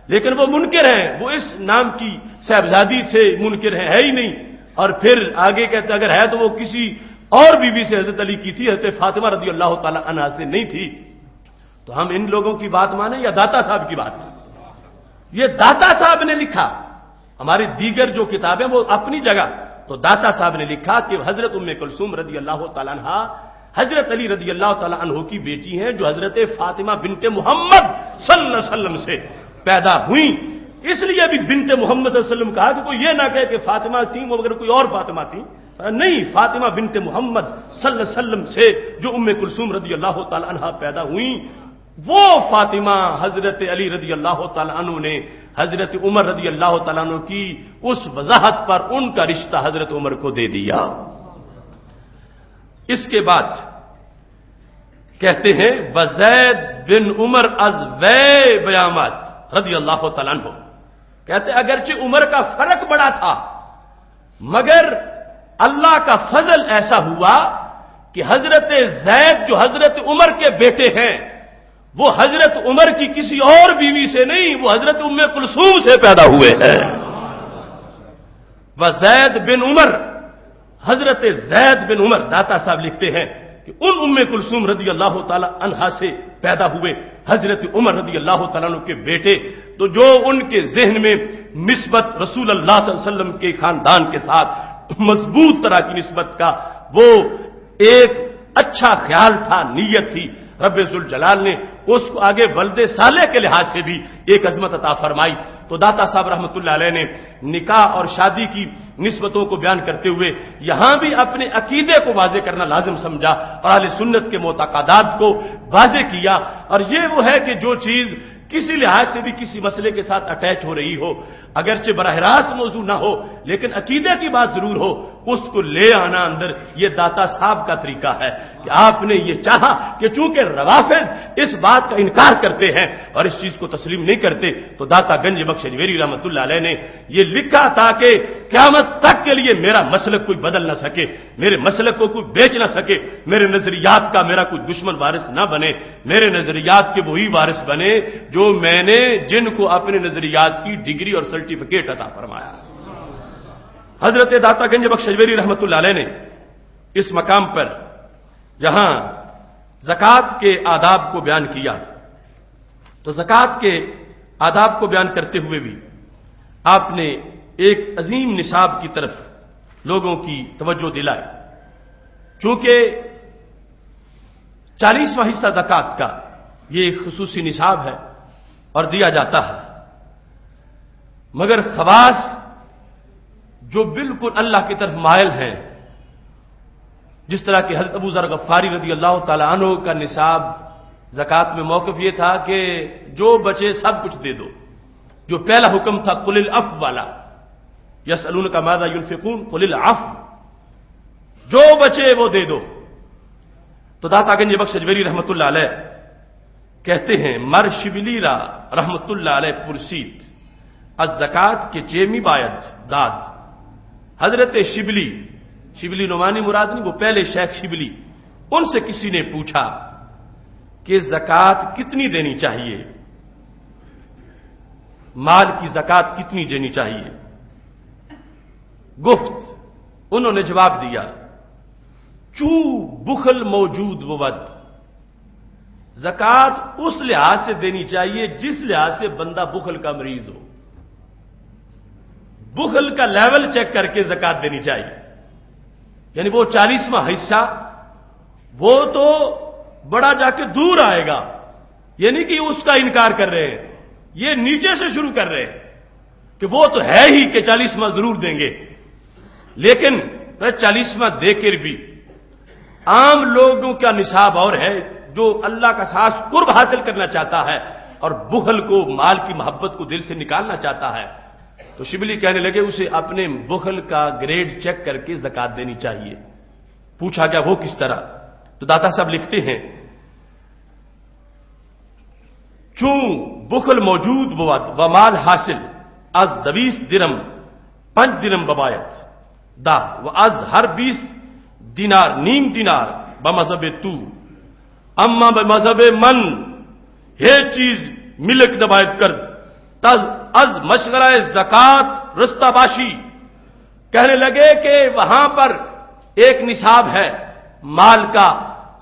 لیکن وہ منکر ہیں، وہ اس نام کی صاحبزادی سے منکر ہیں، ہے ہی نہیں، اور پھر آگے کہتے اگر ہے تو وہ کسی اور بیوی سے حضرت علی کی تھی، حضرت فاطمہ رضی اللہ تعالی عنہا سے نہیں تھی۔ تو ہم ان لوگوں کی بات مانیں یا داتا صاحب کی بات؟ یہ داتا صاحب نے لکھا، ہماری دیگر جو کتابیں وہ اپنی جگہ، تو داتا صاحب نے لکھا کہ حضرت ام کلثوم رضی اللہ تعالی عنہا حضرت علی رضی اللہ تعالی عنہ کی بیٹی ہیں جو حضرت فاطمہ بنت محمد صلی اللہ علیہ وسلم سے پیدا ہوئی، اس لیے ابھی بنت محمد صلی اللہ علیہ وسلم کہا کہ کوئی یہ نہ کہے کہ فاطمہ تھیں وہ مگر کوئی اور فاطمہ تھیں، نہیں، فاطمہ بنت محمد صلی اللہ علیہ وسلم سے جو ام کلثوم رضی اللہ تعالی عنہا پیدا ہوئی، وہ فاطمہ حضرت علی رضی اللہ تعالی عنہ نے حضرت عمر رضی اللہ تعالیٰ عنہ کی اس وضاحت پر ان کا رشتہ حضرت عمر کو دے دیا۔ اس کے بعد کہتے ہیں وزید بن عمر از وے بیامات رضی اللہ تعالیٰ عنہ، کہتے اگرچہ عمر کا فرق بڑا تھا مگر اللہ کا فضل ایسا ہوا کہ حضرت زید جو حضرت عمر کے بیٹے ہیں وہ حضرت عمر کی کسی اور بیوی سے نہیں، وہ حضرت ام کلثوم سے پیدا ہوئے ہیں۔ وزید بن عمر، حضرت زید بن عمر، داتا صاحب لکھتے ہیں کہ ان ام کلثوم رضی اللہ تعالی عنہا سے پیدا ہوئے حضرت عمر رضی اللہ تعالیٰ عنہ کے بیٹے، تو جو ان کے ذہن میں نسبت رسول اللہ صلی اللہ علیہ وسلم کے خاندان کے ساتھ مضبوط طرح کی نسبت کا وہ ایک اچھا خیال تھا، نیت تھی، رب ذوالجلال نے اس کو آگے ولد صالح کے لحاظ سے بھی ایک عظمت عطا فرمائی۔ تو داتا صاحب رحمۃ اللہ علیہ نے نکاح اور شادی کی نسبتوں کو بیان کرتے ہوئے یہاں بھی اپنے عقیدے کو واضح کرنا لازم سمجھا اور اہل سنت کے معتقدات کو واضح کیا، اور یہ وہ ہے کہ جو چیز کسی لحاظ سے بھی کسی مسئلے کے ساتھ اٹیچ ہو رہی ہو، اگرچہ براہ راست موضوع نہ ہو لیکن عقیدے کی بات ضرور ہو، اس کو لے آنا اندر، یہ داتا صاحب کا طریقہ ہے کہ آپ نے یہ چاہا کہ چونکہ روافض اس بات کا انکار کرتے ہیں اور اس چیز کو تسلیم نہیں کرتے، تو داتا گنج بخش اجمیری رحمۃ اللہ علیہ نے یہ لکھا تاکہ قیامت تک کے لیے میرا مسلک کوئی بدل نہ سکے، میرے مسلک کو کوئی بیچ نہ سکے، میرے نظریات کا میرا کوئی دشمن وارث نہ بنے، میرے نظریات کے وہی وارث بنے جو میں نے جن کو اپنے نظریات کی ڈگری اور سرٹیفکیٹ عطا فرمایا۔ حضرت داتا گنج بخش اجمیری رحمۃ اللہ علیہ نے اس مقام پر جہاں زکوٰۃ کے آداب کو بیان کیا تو زکوٰۃ کے آداب کو بیان کرتے ہوئے بھی آپ نے ایک عظیم نصاب کی طرف لوگوں کی توجہ دلائی، چونکہ 40واں حصہ زکوٰۃ کا یہ ایک خصوصی نصاب ہے اور دیا جاتا ہے، مگر خواص جو بالکل اللہ کی طرف مائل ہیں، جس طرح کہ حضرت ابو ذر غفاری رضی اللہ تعالی عنہ کا نصاب زکوٰۃ میں موقف یہ تھا کہ جو بچے سب کچھ دے دو، جو پہلا حکم تھا قل العفو والا، یسألونک ماذا ينفقون قل العفو، جو بچے وہ دے دو۔ تو داتا گنج بخش اجمیری رحمۃ اللہ علیہ کہتے ہیں مر شبلی را رحمۃ اللہ علیہ پرسید از زکوٰۃ کے چیمی باید داد۔ حضرت شبلی نعمانی مراد نہیں، وہ پہلے شیخ شبلی، ان سے کسی نے پوچھا کہ زکوٰۃ کتنی دینی چاہیے، مال کی زکوٰۃ کتنی دینی چاہیے؟ گفت، انہوں نے جواب دیا چوں بخل موجود بود، زکوٰۃ اس لحاظ سے دینی چاہیے جس لحاظ سے بندہ بخل کا مریض ہو، بخل کا لیول چیک کر کے زکوٰۃ دینی چاہیے۔ یعنی وہ 40واں حصہ وہ تو بڑا جا کے دور آئے گا، یعنی کہ اس کا انکار کر رہے ہیں، یہ نیچے سے شروع کر رہے ہیں کہ وہ تو ہے ہی کہ 40واں ضرور دیں گے، لیکن 40واں دے کر بھی عام لوگوں کا نصاب اور ہے جو اللہ کا خاص قرب حاصل کرنا چاہتا ہے اور بخل کو، مال کی محبت کو دل سے نکالنا چاہتا ہے، تو شبلی کہنے لگے اسے اپنے بخل کا گریڈ چیک کر کے زکوٰۃ دینی چاہیے۔ پوچھا گیا وہ کس طرح؟ تو داتا صاحب لکھتے ہیں چوں بخل موجود بود و مال حاصل از 20 درم 5 درم ببایت دا و از ہر 20 دینار نیم دینار بمذہب تو اما بمذہب من یہ چیز ملک نبایت کرد تز از مشغلہ زکوٰۃ رستہ باشی۔ کہنے لگے کہ وہاں پر ایک نصاب ہے مال کا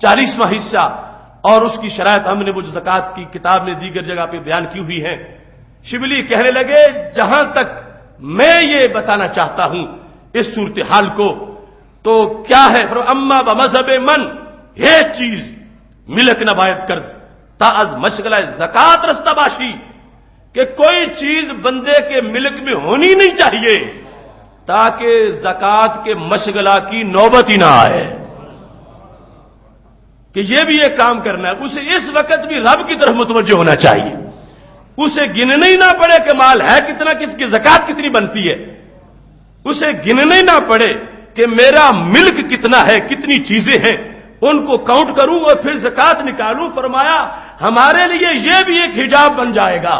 40واں حصہ، اور اس کی شرائط ہم نے وہ جو زکوٰۃ کی کتاب میں دیگر جگہ پہ بیان کی ہوئی ہے۔ شبلی کہنے لگے جہاں تک میں یہ بتانا چاہتا ہوں اس صورتحال کو تو کیا ہے، اما بمذہب من یہ چیز ملک نبایت کر تا از مشغلہ زکوٰۃ رستہ باشی، کہ کوئی چیز بندے کے ملک میں ہونی نہیں چاہیے تاکہ زکوٰۃ کے مشغلہ کی نوبت ہی نہ آئے، کہ یہ بھی ایک کام کرنا ہے، اسے اس وقت بھی رب کی طرف متوجہ ہونا چاہیے، اسے گننا ہی نہ پڑے کہ مال ہے کتنا، کس کی زکوٰۃ کتنی بنتی ہے، اسے گننا ہی نہ پڑے کہ میرا ملک کتنا ہے، کتنی چیزیں ہیں، ان کو کاؤنٹ کروں اور پھر زکوٰۃ نکالوں۔ فرمایا ہمارے لیے یہ بھی ایک حجاب بن جائے گا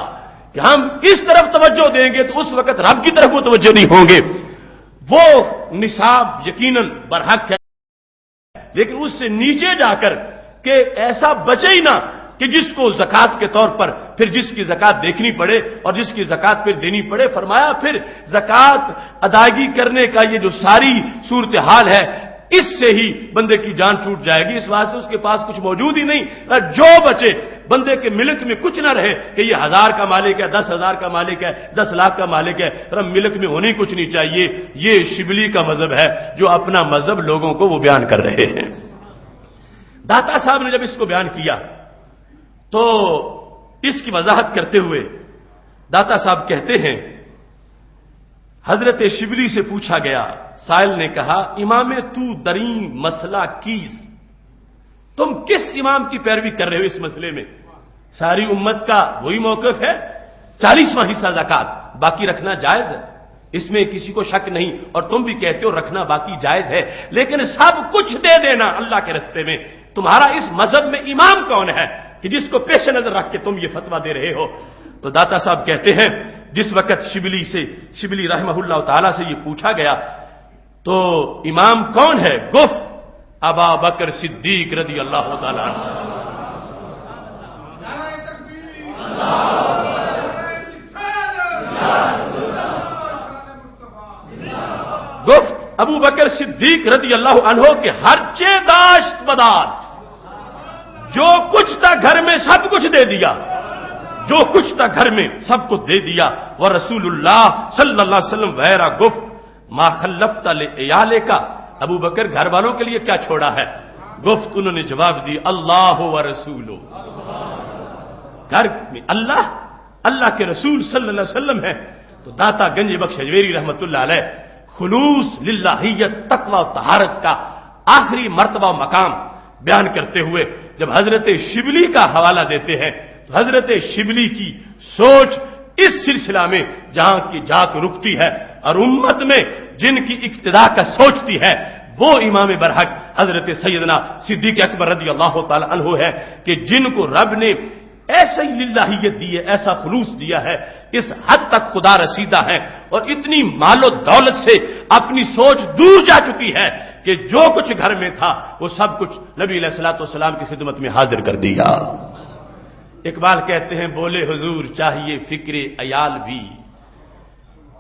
کہ ہم اس طرف توجہ دیں گے تو اس وقت رب کی طرف متوجہ نہیں ہوں گے، وہ نصاب یقیناً برحق ہے، لیکن اس سے نیچے جا کر کہ ایسا بچے ہی نہ کہ جس کو زکات کے طور پر پھر جس کی زکات دیکھنی پڑے اور جس کی زکات پھر دینی پڑے۔ فرمایا پھر زکات ادائیگی کرنے کا یہ جو ساری صورتحال ہے، اس سے ہی بندے کی جان چھوٹ جائے گی، اس واسطے اس کے پاس کچھ موجود ہی نہیں، جو بچے بندے کے ملک میں کچھ نہ رہے کہ یہ 1000 کا مالک ہے، 10,000 کا مالک ہے، 10 لاکھ کا مالک ہے، ملک میں ہونے کچھ نہیں چاہیے۔ یہ شبلی کا مذہب ہے جو اپنا مذہب لوگوں کو وہ بیان کر رہے ہیں۔ داتا صاحب نے جب اس کو بیان کیا تو اس کی وضاحت کرتے ہوئے داتا صاحب کہتے ہیں، حضرت شبلی سے پوچھا گیا، سائل نے کہا، امام تو دریں مسئلہ کیس، تم کس امام کی پیروی کر رہے ہو اس مسئلے میں؟ ساری امت کا وہی موقف ہے، 40واں حصہ زکات، باقی رکھنا جائز ہے، اس میں کسی کو شک نہیں، اور تم بھی کہتے ہو رکھنا باقی جائز ہے، لیکن سب کچھ دے دینا اللہ کے رستے میں۔ تمہارا اس مذہب میں امام کون ہے کہ جس کو پیش نظر رکھ کے تم یہ فتویٰ دے رہے ہو؟ تو داتا صاحب کہتے ہیں، جس وقت شبلی رحمہ اللہ تعالی سے یہ پوچھا گیا تو امام کون ہے؟ گفت ابا بکر صدیق رضی اللہ تعالی عنہ۔ گفت ابو بکر صدیق رضی اللہ عنہ کے ہر چے داشت بداشت، جو کچھ تھا گھر میں سب کچھ دے دیا، جو کچھ تھا گھر میں سب کچھ دے دیا۔ وہ رسول اللہ صلی اللہ علیہ وسلم ویرا گفت ما خلفت لعیالے کا، ابو بکر گھر والوں کے لیے کیا چھوڑا ہے؟ گفت، انہوں نے جواب دی اللہ و رسولو، گھر میں اللہ کے رسول صلی اللہ علیہ وسلم ہے۔ تو داتا گنج بخش اجمیری رحمت اللہ علیہ خلوص للہیت تقوی و طہارت کا آخری مرتبہ و مقام بیان کرتے ہوئے جب حضرت شبلی کا حوالہ دیتے ہیں تو حضرت شبلی کی سوچ اس سلسلہ میں جہاں کی جاک رکتی ہے اور امت میں جن کی اقتدا کا سوچتی ہے، وہ امام برحق حضرت سیدنا صدیق اکبر رضی اللہ تعالی عنہ ہے کہ جن کو رب نے ایسا ہی للہیت دی ہے، ایسا خلوص دیا ہے، اس حد تک خدا رسیدہ ہے اور اتنی مال و دولت سے اپنی سوچ دور جا چکی ہے کہ جو کچھ گھر میں تھا وہ سب کچھ نبی علیہ الصلوۃ والسلام کی خدمت میں حاضر کر دیا۔ اقبال کہتے ہیں، بولے حضور چاہیے فکر عیال بھی،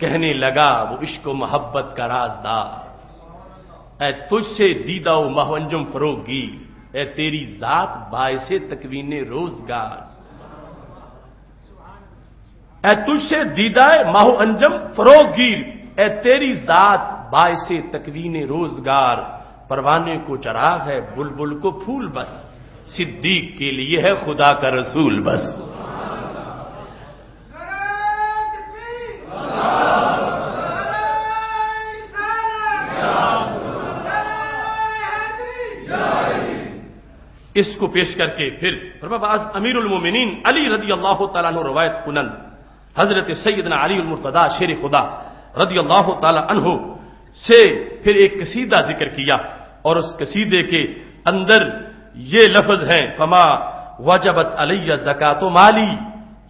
کہنے لگا وہ عشق و محبت کا رازدار، اے تجھ سے دیدہ و ماہ انجم فروغ گیر، اے تیری ذات باعث تکوین روزگار، اے تجھ سے دیدہ ماہ انجم فروغ گیر، اے تیری ذات باعث تکوین روزگار، پروانے کو چراغ ہے بلبل کو پھول بس، صدیق کے لیے ہے خدا کا رسول بس۔ اس کو پیش کر کے پھر فرمایا امیر المومنین علی رضی اللہ تعالیٰ عنہ روایت کنن حضرت سیدنا علی المرتضی شیر خدا رضی اللہ تعالی عنہ سے پھر ایک قصیدہ ذکر کیا اور اس قصیدے کے اندر یہ لفظ ہیں، فما وجبت علی زکات و مالی،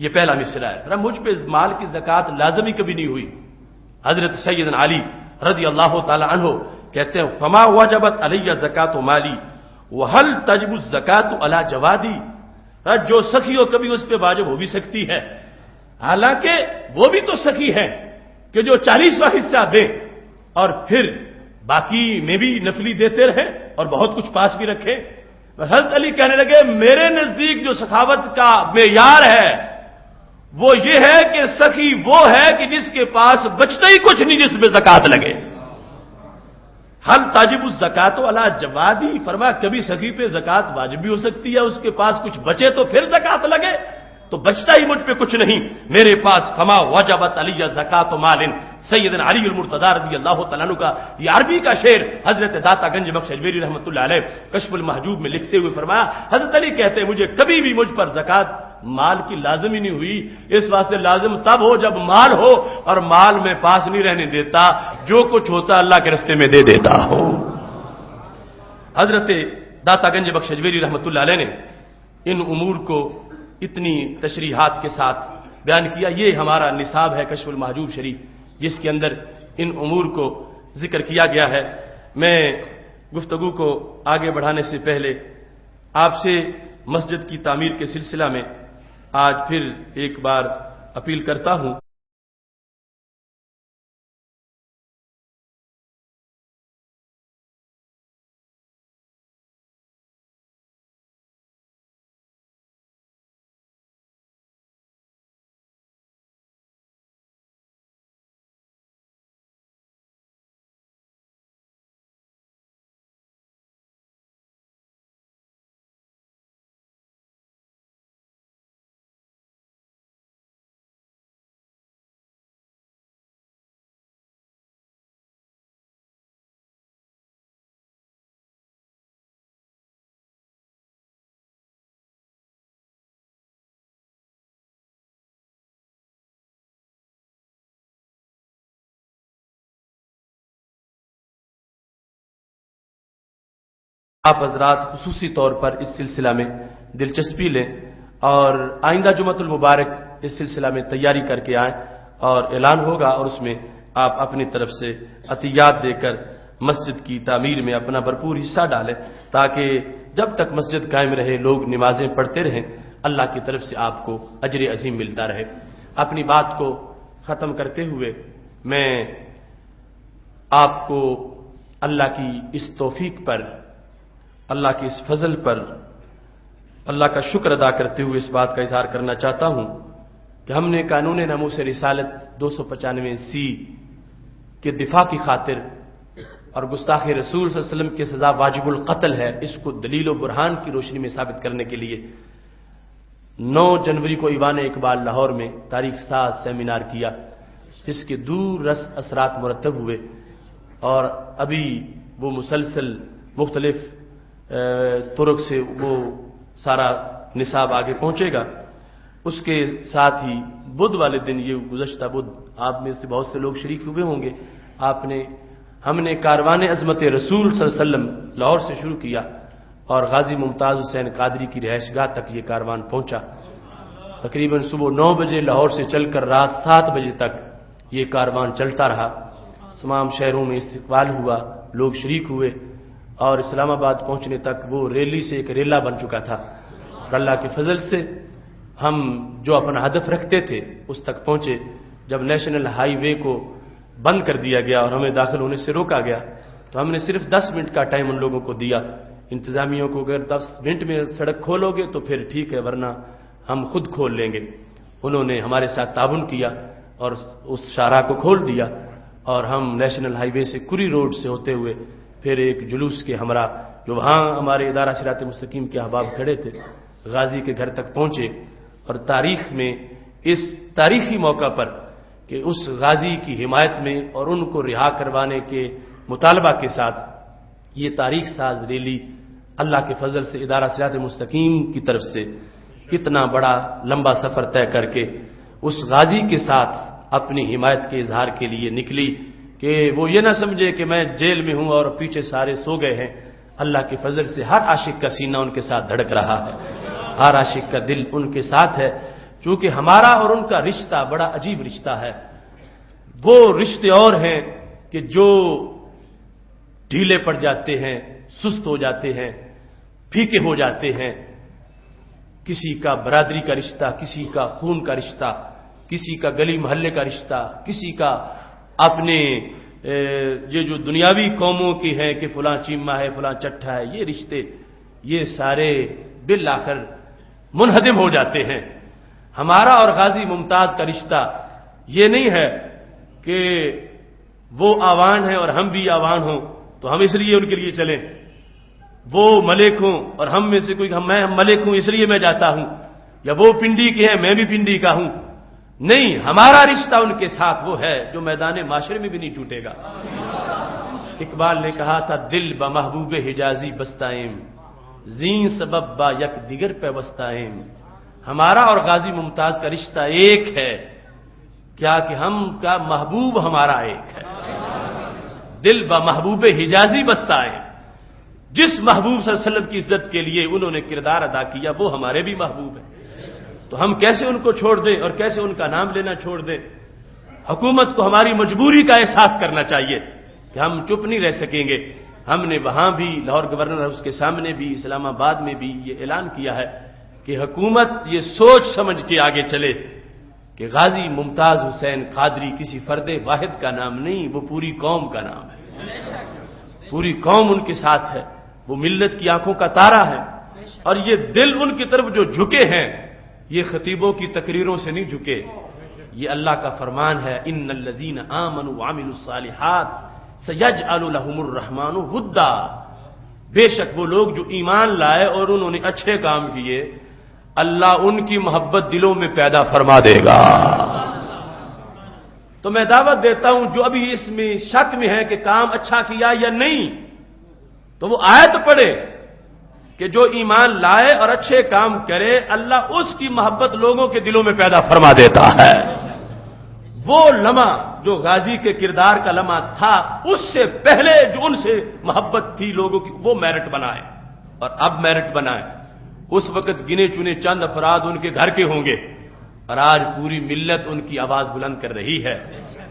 یہ پہلا مصرع ہے، مجھ پہ مال کی زکات لازمی کبھی نہیں ہوئی۔ حضرت سیدنا علی رضی اللہ تعالی عنہ کہتے ہیں، فما وجبت علی زکات و مالی وحل تجب الزکات علی جوادی، جو سخی ہو کبھی اس پہ واجب ہو بھی سکتی ہے، حالانکہ وہ بھی تو سخی ہے کہ جو 40واں حصہ دے اور پھر باقی میں بھی نفلی دیتے رہے اور بہت کچھ پاس بھی رکھے۔ حضرت علی کہنے لگے، میرے نزدیک جو سخاوت کا معیار ہے وہ یہ ہے کہ سخی وہ ہے کہ جس کے پاس بچتا ہی کچھ نہیں جس میں زکات لگے۔ حل تاجب الزکات علی جوادی، فرمایا کبھی سخی پہ زکات واجب بھی ہو سکتی ہے، اس کے پاس کچھ بچے تو پھر زکات لگے، تو بچتا ہی مجھ پہ کچھ نہیں میرے پاس۔ فما وجبت علی زکات مال، سیدنا علی المرتضی رضی اللہ تعالیٰ عنہ کا یہ عربی کا شعر حضرت داتا گنج بخش اجمیری رحمۃ اللہ علیہ کشف المحجوب میں لکھتے ہوئے فرمایا، حضرت علی کہتے ہیں مجھے کبھی بھی مجھ پر زکات مال کی لازم ہی نہیں ہوئی، اس واسطے لازم تب ہو جب مال ہو اور مال میں پاس نہیں رہنے دیتا، جو کچھ ہوتا اللہ کے راستے میں دے دیتا ہو۔ حضرت داتا گنج بخش اجمیری رحمۃ اللہ علیہ نے ان امور کو اتنی تشریحات کے ساتھ بیان کیا۔ یہ ہمارا نصاب ہے کشف المحجوب شریف، جس کے اندر ان امور کو ذکر کیا گیا ہے۔ میں گفتگو کو آگے بڑھانے سے پہلے آپ سے مسجد کی تعمیر کے سلسلہ میں آج پھر ایک بار اپیل کرتا ہوں۔ آپ حضرات خصوصی طور پر اس سلسلہ میں دلچسپی لیں اور آئندہ جمعۃ المبارک اس سلسلہ میں تیاری کر کے آئیں، اور اعلان ہوگا اور اس میں آپ اپنی طرف سے عطیات دے کر مسجد کی تعمیر میں اپنا بھرپور حصہ ڈالیں، تاکہ جب تک مسجد قائم رہے، لوگ نمازیں پڑھتے رہیں، اللہ کی طرف سے آپ کو اجر عظیم ملتا رہے۔ اپنی بات کو ختم کرتے ہوئے میں آپ کو اللہ کی اس توفیق پر، اللہ کے اس فضل پر اللہ کا شکر ادا کرتے ہوئے اس بات کا اظہار کرنا چاہتا ہوں کہ ہم نے قانون ناموس رسالت 295C کے دفاع کی خاطر اور گستاخ رسول صلی اللہ علیہ وسلم کی سزا واجب القتل ہے، اس کو دلیل و برہان کی روشنی میں ثابت کرنے کے لیے 9 جنوری کو ایوان اقبال لاہور میں تاریخ ساز سیمینار کیا، جس کے دور رس اثرات مرتب ہوئے، اور ابھی وہ مسلسل مختلف طرق سے وہ سارا نصاب آگے پہنچے گا۔ اس کے ساتھ ہی بدھ والے دن، یہ گزشتہ بدھ، آپ میں سے بہت سے لوگ شریک ہوئے ہوں گے، ہم نے کاروان عظمت رسول صلی اللہ علیہ وسلم لاہور سے شروع کیا اور غازی ممتاز حسین قادری کی رہائش گاہ تک یہ کاروان پہنچا۔ تقریباً صبح 9 بجے لاہور سے چل کر رات 7 بجے تک یہ کاروان چلتا رہا، تمام شہروں میں استقبال ہوا، لوگ شریک ہوئے، اور اسلام آباد پہنچنے تک وہ ریلی سے ایک ریلا بن چکا تھا، اور اللہ کے فضل سے ہم جو اپنا ہدف رکھتے تھے اس تک پہنچے۔ جب نیشنل ہائی وے کو بند کر دیا گیا اور ہمیں داخل ہونے سے روکا گیا تو ہم نے صرف 10 منٹ کا ٹائم ان لوگوں کو دیا، انتظامیوں کو اگر 10 منٹ میں سڑک کھولو گے تو پھر ٹھیک ہے، ورنہ ہم خود کھول لیں گے۔ انہوں نے ہمارے ساتھ تعاون کیا اور اس شاہراہ کو کھول دیا، اور ہم نیشنل ہائی وے سے کری روڈ سے ہوتے ہوئے پھر ایک جلوس کے ہمراہ، جو وہاں ہمارے ادارہ صراط مستقیم کے احباب کھڑے تھے، غازی کے گھر تک پہنچے، اور تاریخ میں اس تاریخی موقع پر کہ اس غازی کی حمایت میں اور ان کو رہا کروانے کے مطالبہ کے ساتھ یہ تاریخ ساز ریلی اللہ کے فضل سے ادارہ صراط مستقیم کی طرف سے اتنا بڑا لمبا سفر طے کر کے اس غازی کے ساتھ اپنی حمایت کے اظہار کے لیے نکلی، کہ وہ یہ نہ سمجھے کہ میں جیل میں ہوں اور پیچھے سارے سو گئے ہیں۔ اللہ کے فضل سے ہر عاشق کا سینہ ان کے ساتھ دھڑک رہا ہے، ہر عاشق کا دل ان کے ساتھ ہے، چونکہ ہمارا اور ان کا رشتہ بڑا عجیب رشتہ ہے۔ وہ رشتے اور ہیں کہ جو ڈھیلے پڑ جاتے ہیں، سست ہو جاتے ہیں، پھیکے ہو جاتے ہیں۔ کسی کا برادری کا رشتہ، کسی کا خون کا رشتہ، کسی کا گلی محلے کا رشتہ، کسی کا اپنے یہ جو دنیاوی قوموں کی ہے کہ فلاں چیمہ ہے، فلاں چٹھا ہے، یہ رشتے یہ سارے بالآخر منہدم ہو جاتے ہیں۔ ہمارا اور غازی ممتاز کا رشتہ یہ نہیں ہے کہ وہ آوان ہیں اور ہم بھی آوان ہوں تو ہم اس لیے ان کے لیے چلیں، وہ ملک ہوں اور ہم میں سے کوئی میں ملک ہوں اس لیے میں جاتا ہوں، یا وہ پنڈی کے ہیں میں بھی پنڈی کا ہوں۔ نہیں، ہمارا رشتہ ان کے ساتھ وہ ہے جو میدان معاشرے میں بھی نہیں ٹوٹے گا۔ اقبال نے کہا تھا، دل با محبوب حجازی بستائیں، زین سبب با یک دیگر پیوستائیں۔ ہمارا اور غازی ممتاز کا رشتہ ایک ہے، کیا کہ ہم کا محبوب ہمارا ایک ہے۔ دل با محبوب حجازی بستائیں، جس محبوب صلی اللہ علیہ وسلم کی عزت کے لیے انہوں نے کردار ادا کیا وہ ہمارے بھی محبوب ہیں، تو ہم کیسے ان کو چھوڑ دیں اور کیسے ان کا نام لینا چھوڑ دیں؟ حکومت کو ہماری مجبوری کا احساس کرنا چاہیے کہ ہم چپ نہیں رہ سکیں گے. ہم نے وہاں بھی لاہور گورنر ہاؤس کے سامنے بھی اسلام آباد میں بھی یہ اعلان کیا ہے کہ حکومت یہ سوچ سمجھ کے آگے چلے کہ غازی ممتاز حسین قادری کسی فرد واحد کا نام نہیں، وہ پوری قوم کا نام ہے. پوری قوم ان کے ساتھ ہے، وہ ملت کی آنکھوں کا تارا ہے. اور یہ دل ان کی طرف جو جھکے ہیں یہ خطیبوں کی تقریروں سے نہیں جھکے، یہ اللہ کا فرمان ہے. ان الذین آمنوا وعملوا الصالحات سیجعل لهم الرحمن ودا. بے شک وہ لوگ جو ایمان لائے اور انہوں نے اچھے کام کیے، اللہ ان کی محبت دلوں میں پیدا فرما دے گا. تو میں دعوت دیتا ہوں جو ابھی اس میں شک میں ہے کہ کام اچھا کیا یا نہیں، تو وہ آیت پڑھے کہ جو ایمان لائے اور اچھے کام کرے اللہ اس کی محبت لوگوں کے دلوں میں پیدا فرما دیتا ہے. وہ لمحہ جو غازی کے کردار کا لمحہ تھا، اس سے پہلے جو ان سے محبت تھی لوگوں کی، وہ میرٹ بنائے اور اب میرٹ بنائے. اس وقت گنے چنے چند افراد ان کے گھر کے ہوں گے اور آج پوری ملت ان کی آواز بلند کر رہی ہے.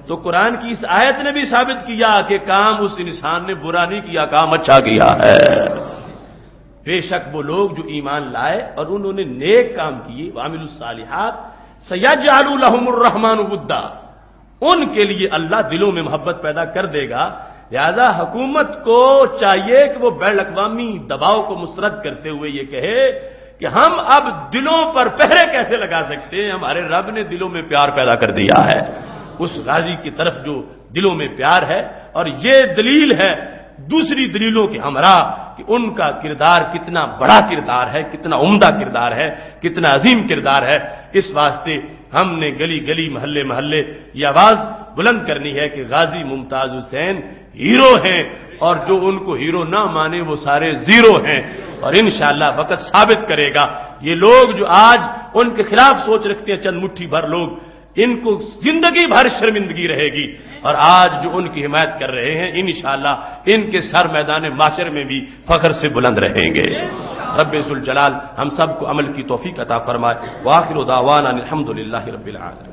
تو قرآن کی اس آیت نے بھی ثابت کیا کہ کام اس انسان نے برا نہیں کیا، کام اچھا کیا ہے. بے شک وہ لوگ جو ایمان لائے اور انہوں نے نیک کام کیے، وعملوا الصالحات سیجعل لهم الرحمن ودا، ان کے لیے اللہ دلوں میں محبت پیدا کر دے گا. لہذا حکومت کو چاہیے کہ وہ بین الاقوامی دباؤ کو مسترد کرتے ہوئے یہ کہے کہ ہم اب دلوں پر پہرے کیسے لگا سکتے ہیں، ہمارے رب نے دلوں میں پیار پیدا کر دیا ہے اس غازی کی طرف جو دلوں میں پیار ہے. اور یہ دلیل ہے دوسری دلیلوں کے ہمراہ کہ ان کا کردار کتنا بڑا کردار ہے، کتنا عمدہ کردار ہے، کتنا عظیم کردار ہے. اس واسطے ہم نے گلی گلی محلے محلے یہ آواز بلند کرنی ہے کہ غازی ممتاز حسین ہیرو ہیں، اور جو ان کو ہیرو نہ مانے وہ سارے زیرو ہیں. اور انشاءاللہ وقت ثابت کرے گا یہ لوگ جو آج ان کے خلاف سوچ رکھتے ہیں چند مٹھی بھر لوگ، ان کو زندگی بھر شرمندگی رہے گی. اور آج جو ان کی حمایت کر رہے ہیں انشاءاللہ ان کے سر میدان محشر میں بھی فخر سے بلند رہیں گے. رب ذوالجلال ہم سب کو عمل کی توفیق عطا فرمائے. وآخر دعوانا الحمدللہ رب العالمین.